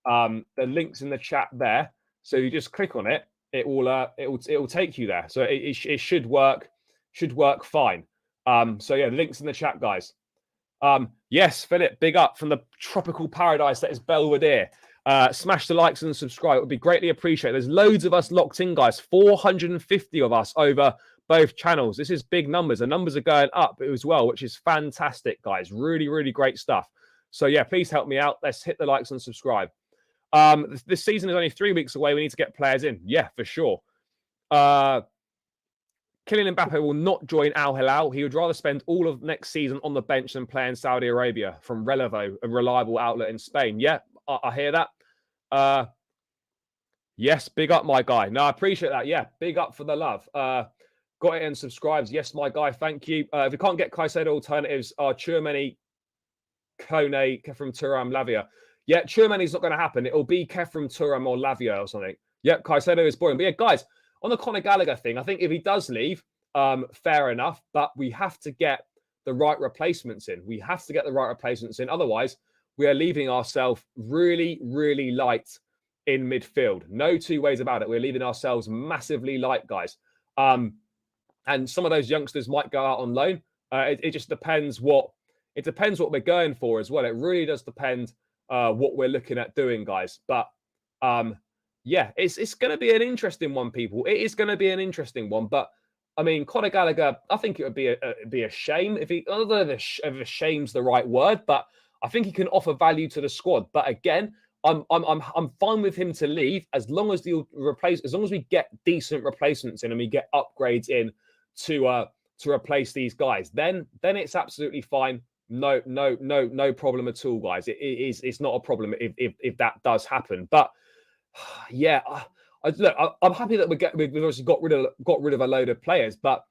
The link's in the chat there, so you just click on it. It will take you there. So it should work fine. So yeah, the link's in the chat, guys. Yes, Philip, big up from the tropical paradise that is Belvedere. Smash the likes and subscribe. It would be greatly appreciated. There's loads of us locked in, guys. 450 of us over both channels. This is big numbers. The numbers are going up as well, which is fantastic, guys. Really, really great stuff. So yeah, please help me out. Let's hit the likes and subscribe. This season is only 3 weeks away. We need to get players in. Yeah, for sure. Kylian Mbappe will not join Al Hilal. He would rather spend all of next season on the bench than play in Saudi Arabia. From Relevo, a reliable outlet in Spain. Yeah, I hear that. Yes, big up, my guy. No, I appreciate that. Yeah, big up for the love. Got it and subscribes. Yes, my guy. Thank you. If we can't get Caicedo, alternatives are Tchouameni, Kone, Kefram Turam, Lavia. Yeah, Tchouameni's not going to happen. It'll be Kefram Turam or Lavia or something. Yeah, Caicedo is boring. But yeah, guys, on the Conor Gallagher thing, I think if he does leave, fair enough. But we have to get the right replacements in. We have to get the right replacements in. Otherwise, we are leaving ourselves really, really light in midfield. No two ways about it. We're leaving ourselves massively light, guys. And some of those youngsters might go out on loan. It just depends what we're going for as well. It really does depend what we're looking at doing, guys. But yeah, it's going to be an interesting one, people. It is going to be an interesting one. But I mean, Conor Gallagher, I think it would be a shame if he. I don't know if shame's the right word, but I think he can offer value to the squad. But again, I'm fine with him to leave as long as we get decent replacements in and we get upgrades in to replace these guys. Then it's absolutely fine. No problem at all, guys. It's not a problem if that does happen. But yeah, I'm happy that we've obviously got rid of a load of players. But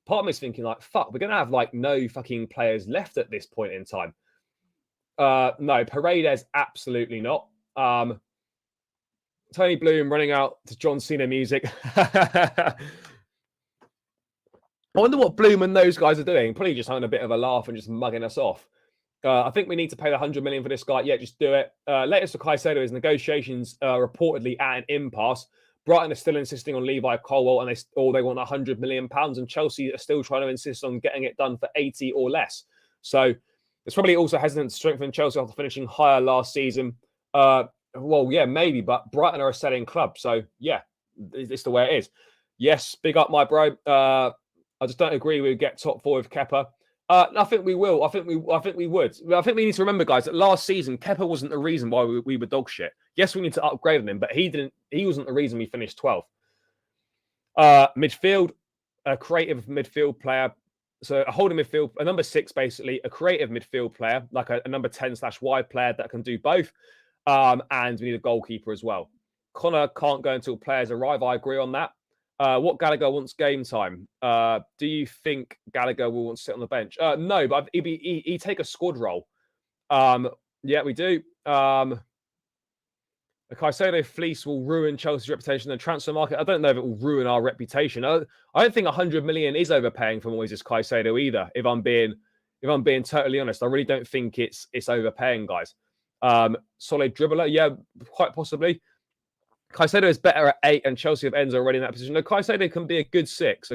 part of me is thinking like, fuck, we're gonna have like no fucking players left at this point in time. No, Paredes, absolutely not. Tony Bloom running out to John Cena music. I wonder what Bloom and those guys are doing. Probably just having a bit of a laugh and just mugging us off. I think we need to pay the 100 million for this guy. Yeah, just do it. Latest for Caicedo is negotiations reportedly at an impasse. Brighton are still insisting on Levi Colwill, and they want 100 million pounds, and Chelsea are still trying to insist on getting it done for 80 or less. So it's probably also hesitant to strengthen Chelsea after finishing higher last season. Well, yeah, maybe, but Brighton are a selling club, so yeah, it's the way it is. Yes, big up, my bro. I just don't agree we would get top four with Kepa. I think we will. I think we would. I think we need to remember, guys, that last season Kepa wasn't the reason why we were dog shit. Yes, we need to upgrade on him, but he wasn't the reason we finished 12th. Midfield, a creative midfield player. So a holding midfield, a number 6, basically, a creative midfield player, like a number 10/wide player that can do both. And we need a goalkeeper as well. Conor can't go until players arrive. I agree on that. What Gallagher wants game time. Do you think Gallagher will want to sit on the bench? No, but he'd take a squad role. Yeah, we do. The Caicedo fleece will ruin Chelsea's reputation in the transfer market. I don't know if it will ruin our reputation. I don't think 100 million is overpaying for Moises Caicedo either. If I'm being totally honest, I really don't think it's overpaying, guys. Solid dribbler, yeah, quite possibly. Caicedo is better at 8, and Chelsea have Enzo already in that position. No, Caicedo can be a good 6.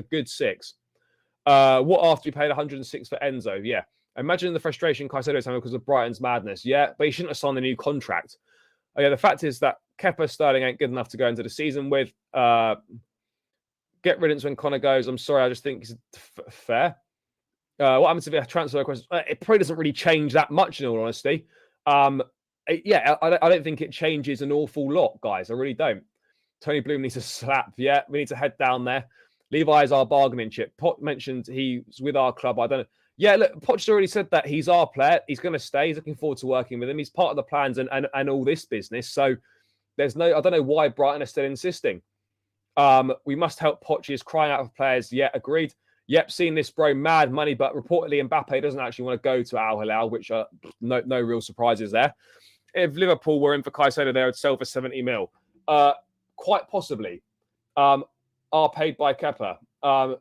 What after we paid 106 for Enzo? Yeah. Imagine the frustration Caicedo is having because of Brighton's madness. Yeah, but he shouldn't have signed a new contract. Oh, yeah, the fact is that Kepa Sterling ain't good enough to go into the season with. Get riddance when Conor goes. I'm sorry, I just think it's fair. What happens if a transfer request? It probably doesn't really change that much, in all honesty. Yeah, I don't think it changes an awful lot, guys. I really don't. Tony Bloom needs a slap. Yeah, we need to head down there. Levi is our bargaining chip. Pot mentioned he's with our club. I don't know. Yeah, look, Poch's already said that he's our player. He's going to stay. He's looking forward to working with him. He's part of the plans and all this business. So, there's no, I don't know why Brighton are still insisting. We must help Poch. Is crying out for players. Yeah, agreed. Yep, seen this, bro. Mad money, but reportedly Mbappe doesn't actually want to go to Al Hilal, which no real surprises there. If Liverpool were in for Caicedo, they would sell for 70 mil. Quite possibly. Are paid by Kepa. Well,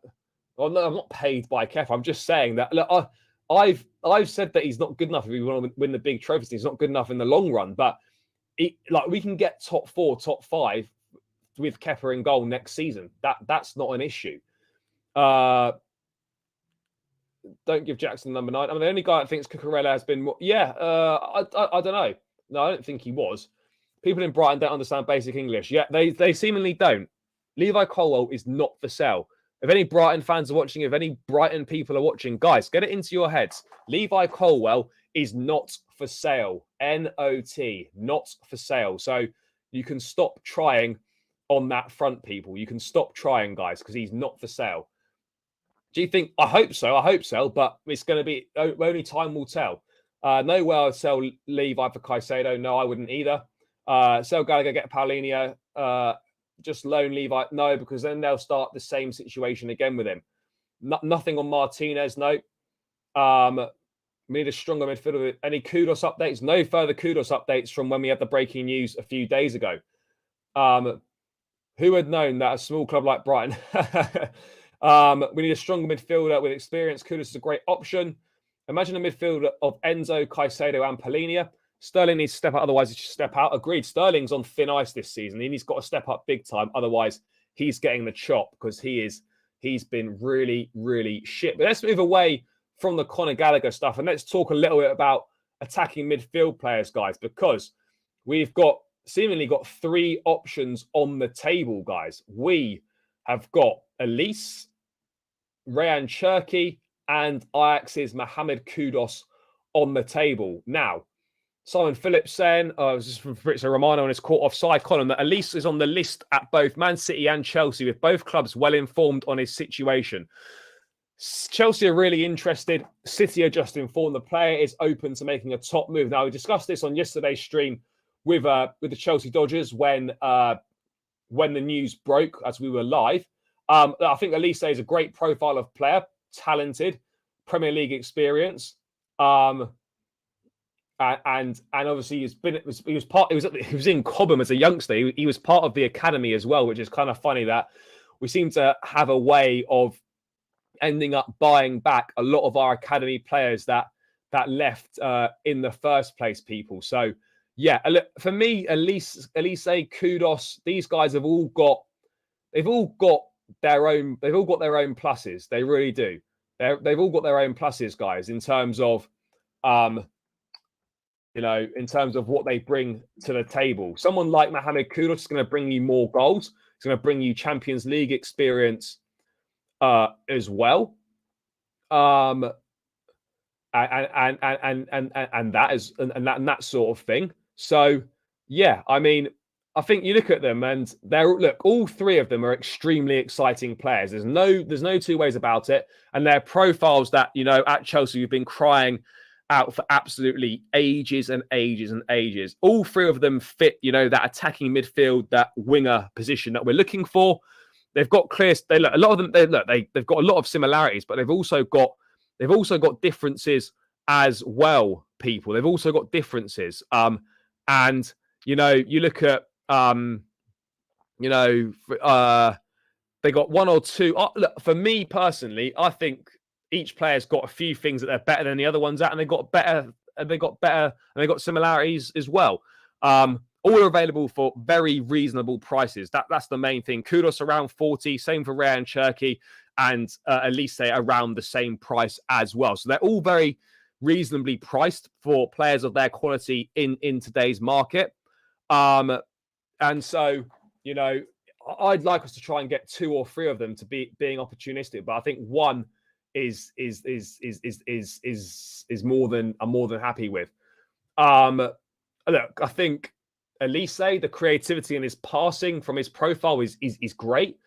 no, I'm not paid by Kepa. I'm just saying that. Look, I've said that he's not good enough if we want to win the big trophies. He's not good enough in the long run, but we can get top 4, top 5 with Kepa in goal next season. That's not an issue. Don't give Jackson number 9. I mean, the only guy that thinks Cucurella has been more. Yeah, I don't know. No, I don't think he was. People in Brighton don't understand basic English. Yeah, they seemingly don't. Levi Colwill is not for sale. If any Brighton fans are watching, if any Brighton people are watching, guys, get it into your heads. Levi Colwill is not for sale. N-O-T, not for sale. So you can stop trying on that front, people. You can stop trying, guys, because he's not for sale. Do you think? I hope so, but it's going to be, only time will tell. No way I'd sell Levi for Caicedo. No, I wouldn't either. Sell Gallagher, get Paulinho. Just loan Levi. No, because then they'll start the same situation again with him. Nothing on Martinez. No. We need a stronger midfielder. Any Kudos updates? No further Kudos updates from when we had the breaking news a few days ago. Who had known that a small club like Brighton? We need a stronger midfielder with experience. Kudos is a great option. Imagine a midfielder of Enzo, Caicedo, and Paulinho. Sterling needs to step up, otherwise he should step out. Agreed. Sterling's on thin ice this season, and he's got to step up big time. Otherwise, he's getting the chop because he's been really, really shit. But let's move away from the Conor Gallagher stuff and let's talk a little bit about attacking midfield players, guys, because we've seemingly got 3 options on the table, guys. We have got Olise, Rayan Cherki, and Ajax's Mohamed Kudus on the table. Now, Simon Phillips saying, this is from Fabrizio Romano on his caught offside column, that Olise is on the list at both Man City and Chelsea, with both clubs well informed on his situation. Chelsea are really interested. City are just informed the player is open to making a top move. Now, we discussed this on yesterday's stream with the Chelsea Dodgers when the news broke as we were live. I think Olise is a great profile of player, talented, Premier League experience, and obviously he was in Cobham as a youngster. He was part of the academy as well, which is kind of funny that we seem to have a way of ending up buying back a lot of our academy players that left in the first place, people. So yeah, for me, Olise, Kudus, these guys have all got their own pluses. They really do. They've all got their own pluses, guys, in terms of in terms of what they bring to the table. Someone like Mohamed Kudus is going to bring you more goals. It's going to bring you Champions League experience as well. And that sort of thing. So yeah, I mean, I think you look at them and all 3 of them are extremely exciting players. There's no 2 ways about it. And they're profiles that, at Chelsea, we've been crying out for absolutely ages and ages and ages. All 3 of them fit, that attacking midfield, that winger position that we're looking for. They've got clear. A lot of them. They've got a lot of similarities, but they've also got differences as well. People. They've also got differences. And you look at they got 1 or 2. Look, for me personally, I think each player's got a few things that they're better than the other ones at, and they've got similarities as well. All are available for very reasonable prices. That's the main thing. Kudus around 40, same for Rayan Cherki, and Olise around the same price as well. So they're all very reasonably priced for players of their quality in today's market. And so, I'd like us to try and get 2 or 3 of them to being opportunistic, but I think 1 is more than I'm more than happy with. Look, I think Olise, the creativity in his passing from his profile is great.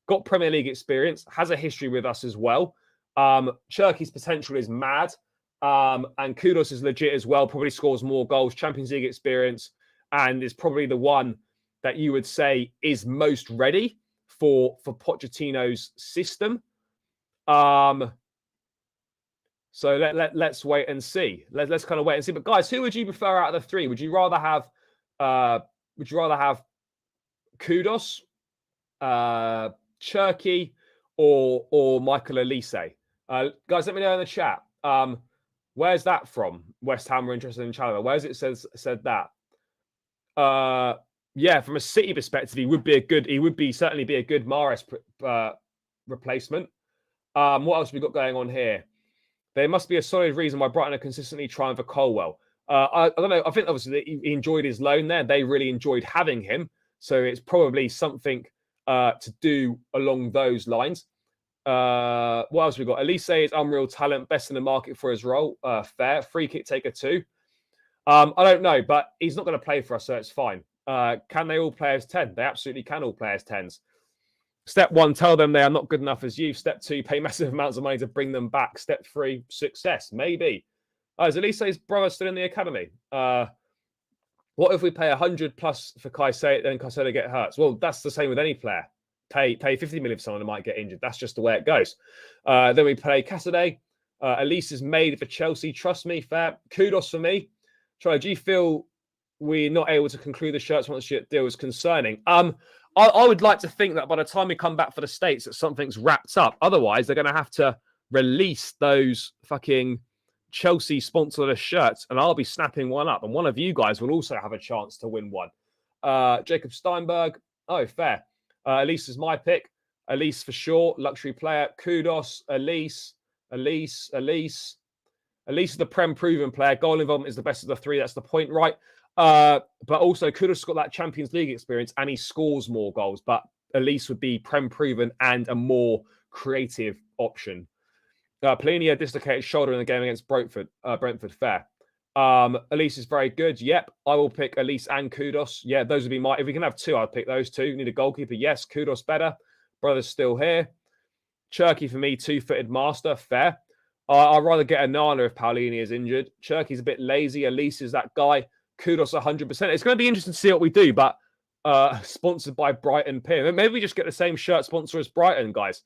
Got Premier League experience, has a history with us as well. Cherki's potential is mad. And Kudus is legit as well. Probably scores more goals, Champions League experience, and is probably the one that you would say is most ready for Pochettino's system. So let's wait and see. Let's kind of wait and see. But guys, who would you prefer out of the three? Would you rather have Kudus, Cherky, or Michael Olise? Guys, let me know in the chat. Where's that from? West Ham were interested in Chalobah. Where's it said that? Yeah, from a City perspective, he would certainly be a good Mahrez replacement. What else have we got going on here? There must be a solid reason why Brighton are consistently trying for Colwell. I don't know. I think obviously he enjoyed his loan there. They really enjoyed having him. So it's probably something to do along those lines. What else we got? Olise is unreal talent, best in the market for his role. Fair. Free kick taker too. I don't know, but he's not going to play for us, so it's fine. Can they all play as 10? They absolutely can all play as 10s. Step 1, tell them they are not good enough as youth. Step 2, pay massive amounts of money to bring them back. Step 3, success. Maybe. Is Olise's brother still in the academy? What if we pay 100 plus for Caicedo, then Caicedo get hurt? Well, that's the same with any player. Pay 50 million for someone who might get injured. That's just the way it goes. Then we pay Caicedo. Olise is made for Chelsea. Trust me, fair. Kudos for me. Troy, do you feel we're not able to conclude the shirt sponsorship deal is concerning? I would like to think that by the time we come back for the States, that something's wrapped up. Otherwise, they're going to have to release those fucking Chelsea sponsorless shirts, and I'll be snapping one up. And one of you guys will also have a chance to win one. Jacob Steinberg. Oh, fair. Olise is my pick. Olise for sure. Luxury player. Kudos. Olise is the Prem proven player. Goal involvement is the best of the three. That's the point, right? But also, Kudos got that Champions League experience and he scores more goals. But Olise would be Prem proven and a more creative option. Polini dislocated shoulder in the game against Brentford. Fair. Olise is very good. Yep, I will pick Olise and Kudos. Yeah, those would be my. If we can have two, I'd pick those two. Need a goalkeeper. Yes, Kudos better. Brother's still here. Cherky for me, two-footed master. Fair. I'd rather get a Nana if Paulini is injured. Cherky's a bit lazy. Olise is that guy. Kudos 100%. It's going to be interesting to see what we do, but sponsored by Brighton Pier. Maybe we just get the same shirt sponsor as Brighton, guys,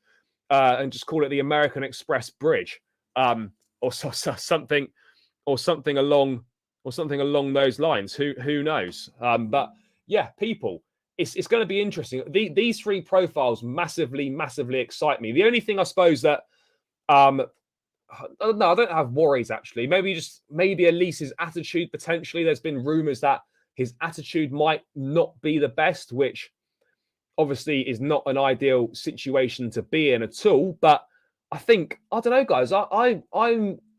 and just call it the American Express Bridge, or something along those lines. Who knows? But yeah, people, it's going to be interesting. These three profiles massively excite me. The only thing I suppose that no, I don't have worries actually. Maybe Olise's attitude potentially. There's been rumours that his attitude might not be the best, which obviously is not an ideal situation to be in at all. But I think I don't know, guys.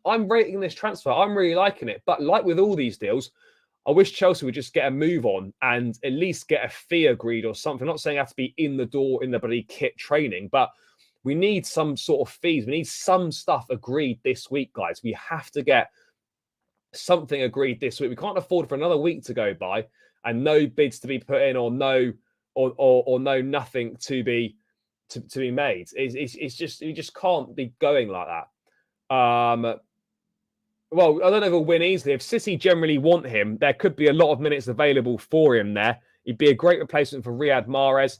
I'm rating this transfer. I'm really liking it. But like with all these deals, I wish Chelsea would just get a move on and at least get a fee agreed or something. I'm not saying it has to be in the door in the bloody kit training, but we need some sort of fees. We need some stuff agreed this week, guys. We have to get something agreed this week. We can't afford for another week to go by and no bids to be put in or no nothing to be made. It's just you just can't be going like that. Well, I don't know if he'll win easily. If City generally want him, there could be a lot of minutes available for him there. He'd be a great replacement for Riyad Mahrez.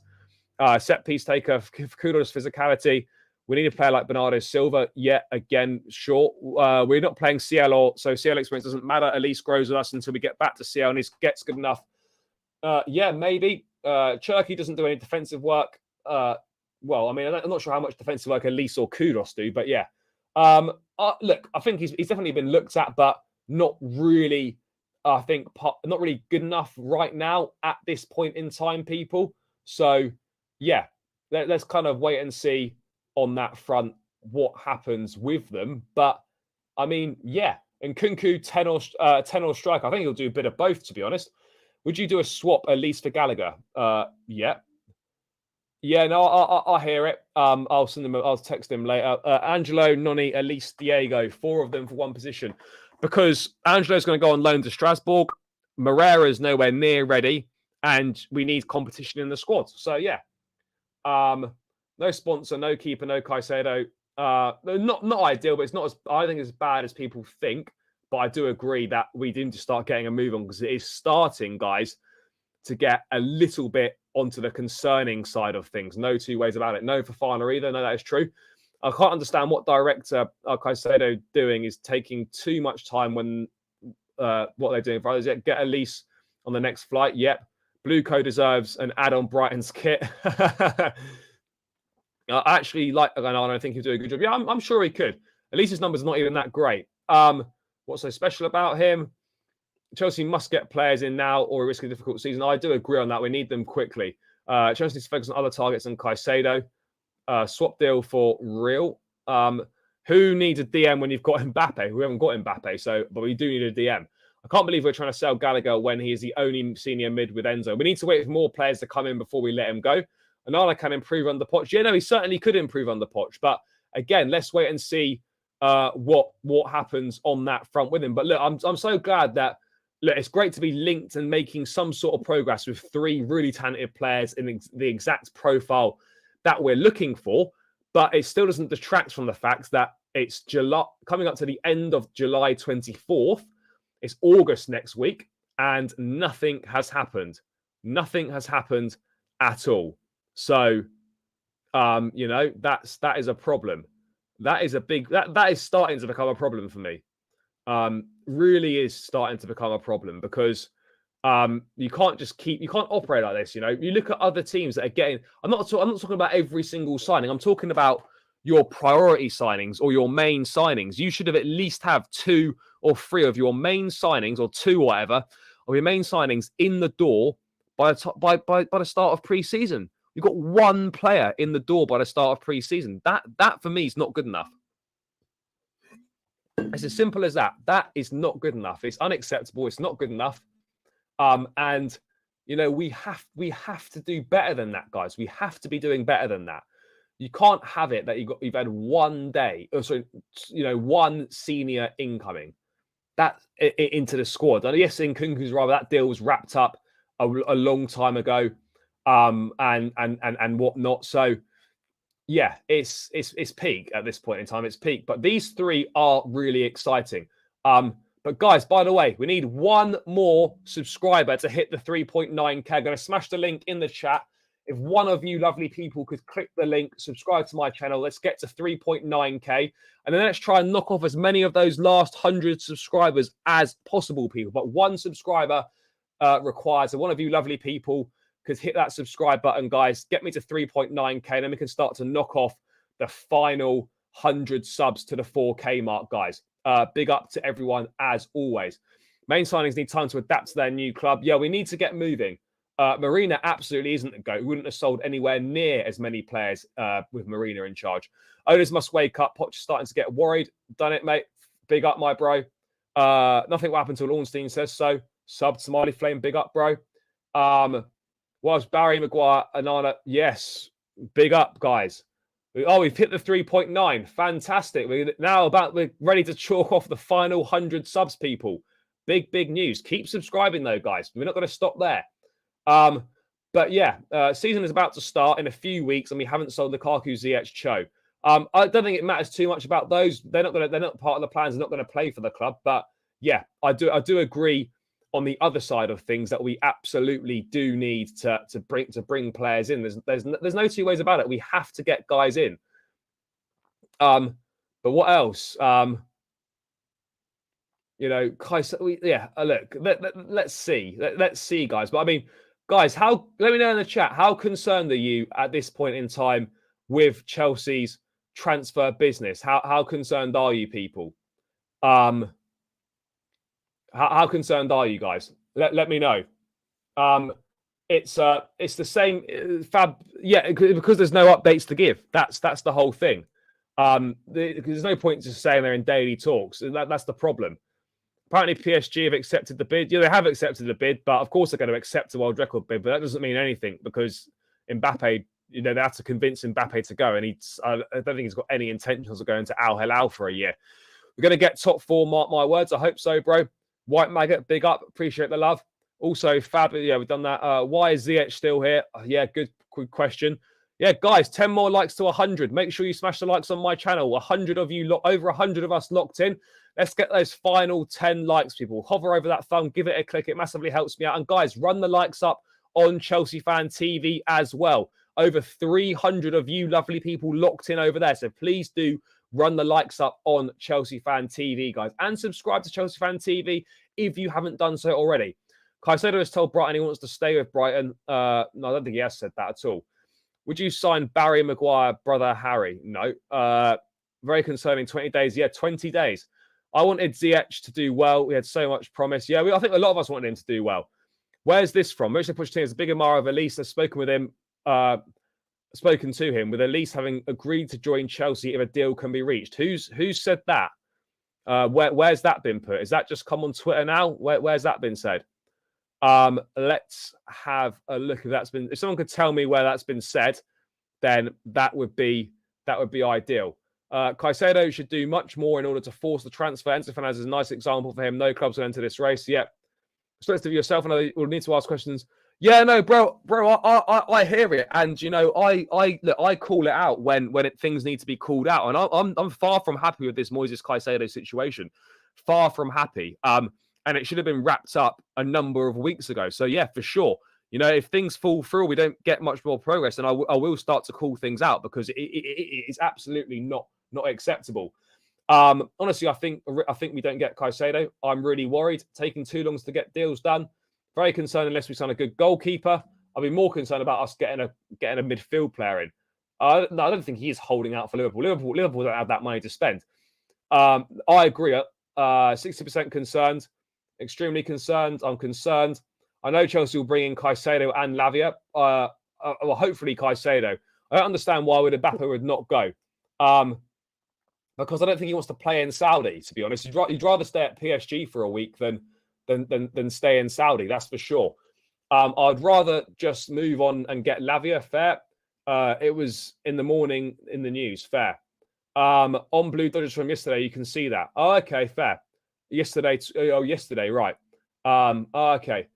Set piece taker, kudos physicality. We need a player like Bernardo Silva. Yet again, sure. We're not playing CL, so CL experience doesn't matter. Olise grows with us until we get back to CL and he gets good enough. Yeah, maybe. Cherky doesn't do any defensive work. Well, I mean, I'm not sure how much defensive work Olise or Kudos do, but yeah. Look, I think he's definitely been looked at, but not really. I think not really good enough right now at this point in time, people. So yeah, let's kind of wait and see on that front what happens with them. But I mean, yeah, and Kunku 10 or strike. I think he'll do a bit of both, to be honest. Would you do a swap Olise for Gallagher? Yeah. Yeah, no, I hear it. I'll send them. I'll text him later. Angelo, Noni, Olise, Diego, 4 of them for one position, because Angelo's going to go on loan to Strasbourg. Moreira's nowhere near ready, and we need competition in the squad. So yeah, no sponsor, no keeper, no Caicedo. Not ideal, but it's not as I think as bad as people think. But I do agree that we need to start getting a move on because it is starting, guys. to get a little bit onto the concerning side of things. No two ways about it. No Fofana either. No, that is true. I can't understand what director Caicedo doing is taking too much time when what they're doing for others. Get Olise on the next flight. Yep. Blueco deserves an add on Brighton's kit. I actually like, I don't think he'll do a good job. Yeah, I'm sure he could. Olise's numbers are not even that great. What's so special about him? Chelsea must get players in now or risk a difficult season. I do agree on that. We need them quickly. Chelsea needs to focus on other targets than Caicedo. Swap deal for real. Who needs a DM when you've got Mbappe? We haven't got Mbappe, but we do need a DM. I can't believe we're trying to sell Gallagher when he is the only senior mid with Enzo. We need to wait for more players to come in before we let him go. Onana can improve under Poch. Yeah, no, he certainly could improve under Poch. But again, let's wait and see what happens on that front with him. But look, I'm so glad that it's great to be linked and making some sort of progress with 3 really talented players in the exact profile that we're looking for. But it still doesn't detract from the fact that it's July, coming up to the end of July 24th. It's August next week, and nothing has happened. Nothing has happened at all. So, that is a problem. That is a big, that is starting to become a problem for me. Really is starting to become a problem because you can't operate like this. You look at other teams that are getting, I'm not talking about every single signing. I'm talking about your priority signings or your main signings. You should have at least have 2 or 3 of your main signings, or 2 or whatever of your main signings in the door by the start of pre-season. You've got 1 player in the door by the start of pre-season. That for me is not good enough. It's as simple as that. That is not good enough. It's unacceptable. It's not good enough. And we have to do better than that, guys. We have to be doing better than that. You can't have it that you've had 1 day, or sorry, 1 senior incoming that into the squad. And yes, in Nkunku's rather, that deal was wrapped up a long time ago, and whatnot. So yeah, it's peak at this point in time. It's peak, but these 3 are really exciting. But guys, by the way, we need 1 more subscriber to hit the 3.9K. I'm going to smash the link in the chat. If one of you lovely people could click the link, subscribe to my channel, let's get to 3.9K. And then let's try and knock off as many of those last 100 subscribers as possible, people. But 1 subscriber required. So one of you lovely people could hit that subscribe button, guys. Get me to 3.9K. Then we can start to knock off the final 100 subs to the 4K mark, guys. Big up to everyone, as always. Main signings need time to adapt to their new club. Yeah, we need to get moving. Marina absolutely isn't a go. We wouldn't have sold anywhere near as many players with Marina in charge. Owners must wake up. Poch is starting to get worried. Done it, mate. Big up, my bro. Nothing will happen until Ornstein says so. Sub Smiley Flame. Big up, bro. Was Barry Maguire, Onana? Yes. Big up, guys. We've hit the 3.9. Fantastic. We're ready to chalk off the final 100 subs, people. Big news. Keep subscribing, though, guys. We're not going to stop there. But yeah, season is about to start in a few weeks, and we haven't sold Lukaku, Ziyech, Cho. I don't think it matters too much about those. They're not part of the plans. They're not going to play for the club. But yeah, I do agree on the other side of things that we absolutely do need to bring players in. There's no 2 ways about it. We have to get guys in. But what else? Look, let's see. Let's see, guys. But I mean, guys, let me know in the chat, how concerned are you at this point in time with Chelsea's transfer business? How concerned are you, people? How concerned are you guys? Let me know. It's the same, Fab. Yeah, because there's no updates to give. That's the whole thing. There's no point just saying they're in daily talks. That's the problem. Apparently, PSG have accepted the bid. Yeah, they have accepted the bid, but of course they're going to accept a world record bid. But that doesn't mean anything because Mbappe, they have to convince Mbappe to go, and I don't think he's got any intentions of going to Al Hilal for a year. We're going to get top 4, mark my words. I hope so, bro. White Maggot, big up. Appreciate the love. Also, Fab, yeah, we've done that. Why is Ziyech still here? Yeah, good question. Yeah, guys, 10 more likes to 100. Make sure you smash the likes on my channel. 100 of you, over 100 of us locked in. Let's get those final 10 likes, people. Hover over that thumb, give it a click. It massively helps me out. And guys, run the likes up on Chelsea Fan TV as well. Over 300 of you lovely people locked in over there. So please do run the likes up on Chelsea Fan TV, guys. And subscribe to Chelsea Fan TV if you haven't done so already. Caicedo has told Brighton he wants to stay with Brighton. No, I don't think he has said that at all. Would you sign Barry Maguire, brother Harry? No. Very concerning. 20 days. Yeah, 20 days. I wanted Ziyech to do well. We had so much promise. Yeah, I think a lot of us wanted him to do well. Where's this from? Mauricio Pochettino is a big admirer of Olise. I've spoken with him, with Olise having agreed to join Chelsea if a deal can be reached. Who's said that? Where's that been put? Is that just come on Twitter now? Where's that been said? Let's have a look. If someone could tell me where that's been said, then that would be ideal. Caicedo should do much more in order to force the transfer. Enzo Fernandez is a nice example for him. No clubs will enter this race. Yep. Respect to yourself, and I will need to ask questions. Yeah, no, bro, I hear it, and I call it out when things need to be called out, and I'm far from happy with this Moises Caicedo situation. Far from happy. And it should have been wrapped up a number of weeks ago. So yeah, for sure. If things fall through, we don't get much more progress, and I will start to call things out because it is absolutely not acceptable. Honestly, I think we don't get Caicedo. I'm really worried. Taking too long to get deals done. Very concerned unless we sign a good goalkeeper. I'll be more concerned about us getting a midfield player in. I don't think he is holding out for Liverpool. Liverpool don't have that money to spend. I agree. 60% concerned. Extremely concerned. I'm concerned. I know Chelsea will bring in Caicedo and Lavia. Well, hopefully Caicedo. I don't understand why Mbappe would not go. Because I don't think he wants to play in Saudi, to be honest. He'd rather stay at PSG for a week than stay in Saudi, that's for sure. I'd rather just move on and get Lavia, fair. It was in the morning in the news, fair. On Blue Dodgers from yesterday, you can see that. Oh, okay, fair. Yesterday, right. Okay.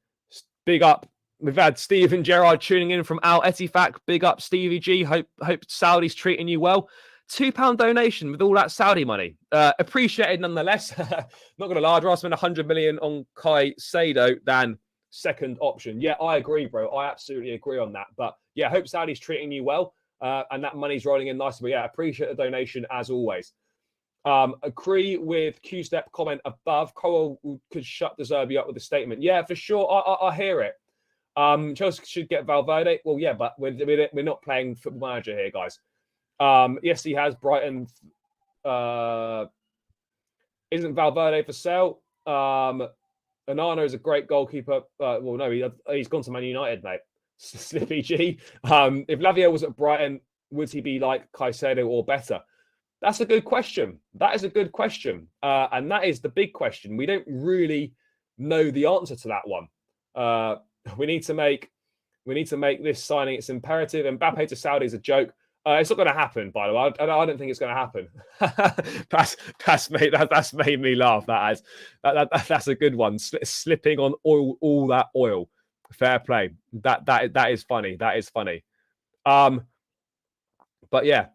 Big up. We've had Steven Gerrard tuning in from Al Ettifaq. Big up, Stevie G. Hope Saudi's treating you well. £2 donation with all that Saudi money. Appreciated nonetheless. Not going to lie, I'd rather spend 100 million on Caicedo than second option. Yeah, I agree, bro. I absolutely agree on that. But yeah, hope Saudi's treating you well and that money's rolling in nicely. But yeah, appreciate the donation as always. Agree with Q-Step comment above. Cole could shut De Zerbi up with a statement. Yeah, for sure. I hear it. Chelsea should get Valverde. Well, yeah, but we're not playing Football Manager here, guys. Yes, he has. Brighton. Isn't Valverde for sale? Onana is a great goalkeeper. Well, no, he's gone to Man United, mate. Slippy G. If Lavia was at Brighton, would he be like Caicedo or better? That's a good question. That is a good question. And that is the big question. We don't really know the answer to that one. We need to make this signing. It's imperative. Mbappe to Saudi is a joke. It's not going to happen, by the way. I don't think it's going to happen. That's made me laugh. That's a good one. Slipping on all that oil. Fair play. That is funny. That is funny. But yeah,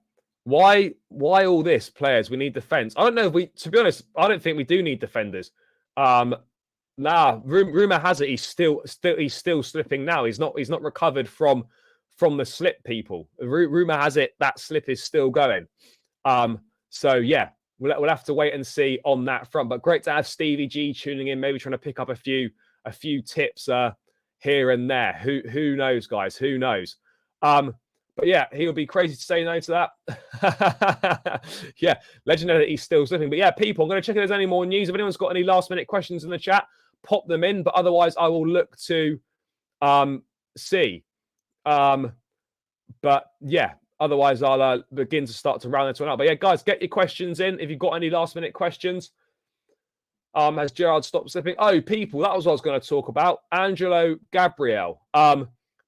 why all this, players? We need defense. I don't know if to be honest, I don't think we do need defenders. Rumor has it he's still slipping now. He's not recovered from the slip, people. Rumor has it that slip is still going. So yeah, we'll have to wait and see on that front. But great to have Stevie G tuning in, maybe trying to pick up a few tips here and there. Who knows, guys? Who knows? But yeah, he would be crazy to say no to that. Yeah, legendary that he's still slipping. But yeah, people, I'm going to check if there's any more news. If anyone's got any last minute questions in the chat, pop them in. But otherwise, I will look to see. But yeah, otherwise I'll begin to start to round this one up. But yeah, guys, get your questions in if you've got any last minute questions. Has Gerrard stopped slipping? Oh, people, that was what I was going to talk about. Angelo Gabriel.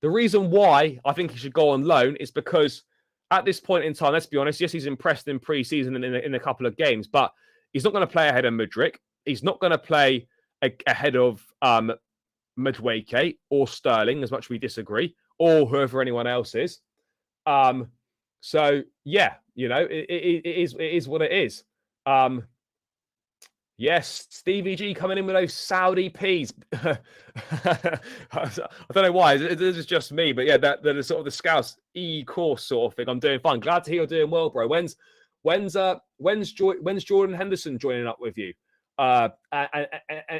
The reason why I think he should go on loan is because at this point in time, let's be honest, yes, he's impressed in pre-season and in a couple of games, but he's not going to play ahead of Mudryk. He's not going to play ahead of Madueke or Sterling, as much as we disagree, or whoever anyone else is. So yeah, it is what it is. Yes, Stevie G coming in with those Saudi peas. I don't know why. This is just me, but yeah, that is sort of the Scouts course sort of thing. I'm doing fine. Glad to hear you're doing well, bro. When's Jordan Henderson joining up with you? And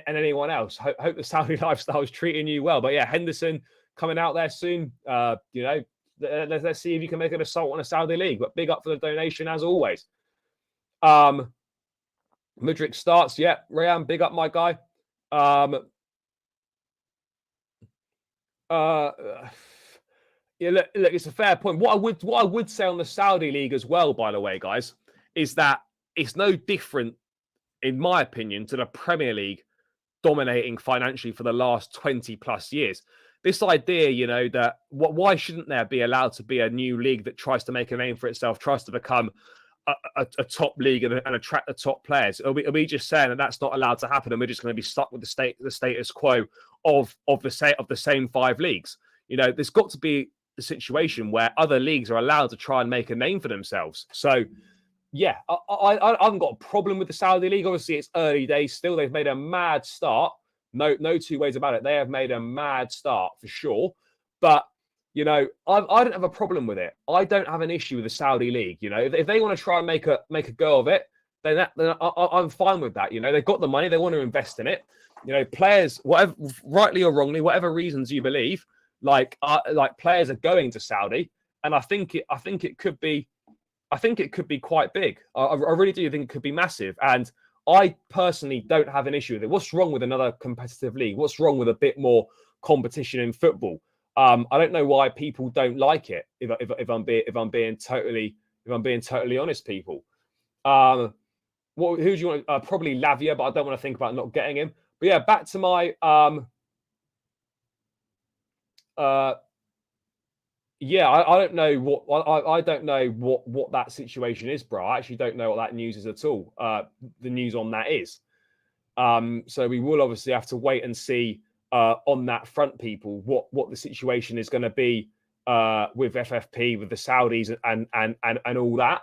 anyone else? Hope the Saudi lifestyle is treating you well. But yeah, Henderson coming out there soon. Let's see if you can make an assault on a Saudi league. But big up for the donation as always. Mudryk starts. Yeah, Rayan, big up my guy. Yeah, look, it's a fair point. What I would say on the Saudi league as well, by the way, guys, is that it's no different, in my opinion, to the Premier League dominating financially for the last 20 plus years. This idea, that why shouldn't there be allowed to be a new league that tries to make a name for itself, tries to become a top league and attract the top players? Are we just saying that that's not allowed to happen, and we're just going to be stuck with the status quo of the same 5 leagues? There's got to be a situation where other leagues are allowed to try and make a name for themselves. So, yeah, I haven't got a problem with the Saudi league. Obviously, it's early days still. They've made a mad start. No two ways about it. They have made a mad start for sure. But I don't have a problem with it. I don't have an issue with the Saudi league. If they want to try and make a go of it, then I'm fine with that. They've got the money. They want to invest in it. Players, whatever, rightly or wrongly, whatever reasons you believe, like players are going to Saudi, and I think it could be quite big. I really do think it could be massive, and I personally don't have an issue with it. What's wrong with another competitive league? What's wrong with a bit more competition in football? I don't know why people don't like it. If I'm being totally honest, people. Who do you want? Probably Lavia, but I don't want to think about not getting him. But yeah, back to my yeah, I don't know I don't know what that situation is, bro. I actually don't know what that news is at all. The news on that is. So we will obviously have to wait and see on that front, people, what the situation is going to be with FFP, with the Saudis and all that.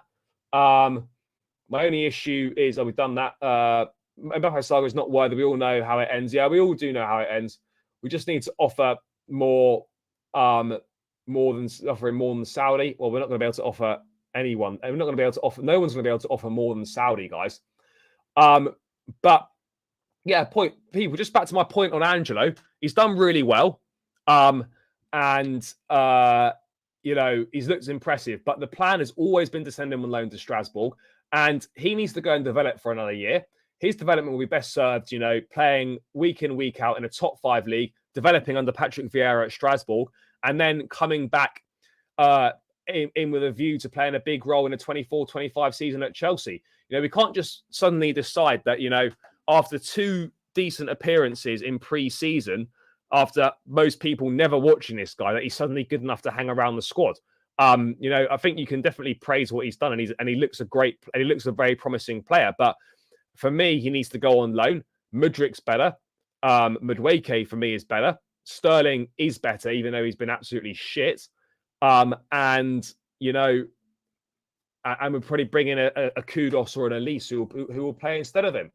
My only issue is, we've done that. Impasse saga is not worthy. We all know how it ends. Yeah, we all do know how it ends. We just need to offer more than Saudi. Well, we're not going to be able to offer anyone. We're not going to be able to offer. No one's going to be able to offer more than Saudi, guys. But yeah, people. Just back to my point on Angelo. He's done really well, and he's looked impressive. But the plan has always been to send him on loan to Strasbourg, and he needs to go and develop for another year. His development will be best served, playing week in, week out in a top 5 league, developing under Patrick Vieira at Strasbourg, and then coming back in with a view to playing a big role in a 24-25 season at Chelsea. We can't just suddenly decide that, after 2 decent appearances in pre-season, after most people never watching this guy, that he's suddenly good enough to hang around the squad. I think you can definitely praise what he's done, and he looks a very promising player. But for me, he needs to go on loan. Mudryk's better. Madueke for me is better. Sterling is better, even though he's been absolutely shit. And we're probably bringing a Kudos or an Olise who will play instead of him.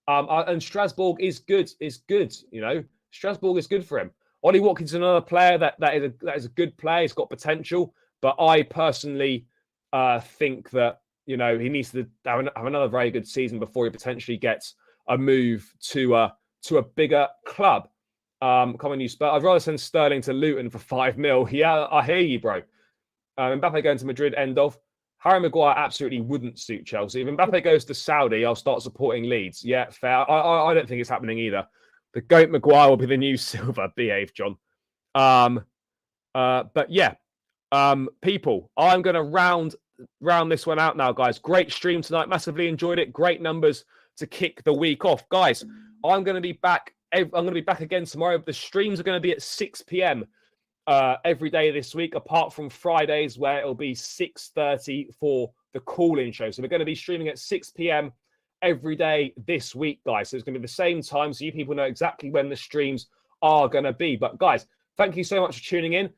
And Strasbourg is good. Strasbourg is good for him. Ollie Watkins is another player that is a good player. He's got potential, but I personally think that he needs to have another very good season before he potentially gets a move to a bigger club. Come on, you Spurs. I'd rather send Sterling to Luton for 5 mil. Yeah, I hear you, bro. Mbappe going to Madrid, end of. Harry Maguire absolutely wouldn't suit Chelsea. If Mbappe goes to Saudi, I'll start supporting Leeds. Yeah, fair. I don't think it's happening either. The GOAT Maguire will be the new Silver. Behave, John. But yeah, people, I'm going to round this one out now, guys. Great stream tonight. Massively enjoyed it. Great numbers to kick the week off, guys. I'm going to be back. I'm going to be back again tomorrow. The streams are going to be at 6 p.m. Every day this week, apart from Fridays where it'll be 6:30 for the call-in show. So we're going to be streaming at 6 p.m. every day this week, guys. So it's going to be the same time, so you people know exactly when the streams are going to be. But guys, thank you so much for tuning in.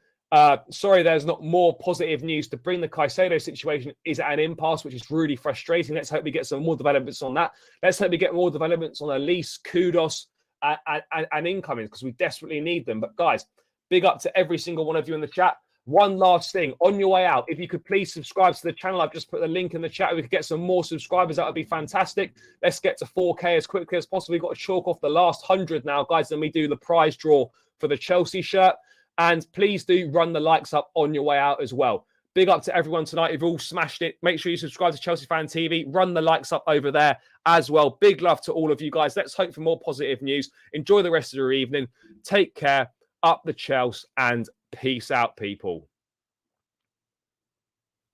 Sorry, there's not more positive news to bring. The Caicedo situation is at an impasse, which is really frustrating. Let's hope we get some more developments on that. Let's hope we get more developments on Olise, Kudos, and incoming, because we desperately need them. But guys, big up to every single one of you in the chat. One last thing, on your way out, if you could please subscribe to the channel. I've just put the link in the chat. If we could get some more subscribers, that would be fantastic. Let's get to 4K as quickly as possible. We've got to chalk off the last 100 now, guys, then we do the prize draw for the Chelsea shirt. And please do run the likes up on your way out as well. Big up to everyone tonight. You've all smashed it. Make sure you subscribe to Chelsea Fan TV. Run the likes up over there as well. Big love to all of you guys. Let's hope for more positive news. Enjoy the rest of your evening. Take care. Up the Chelsea and peace out, people.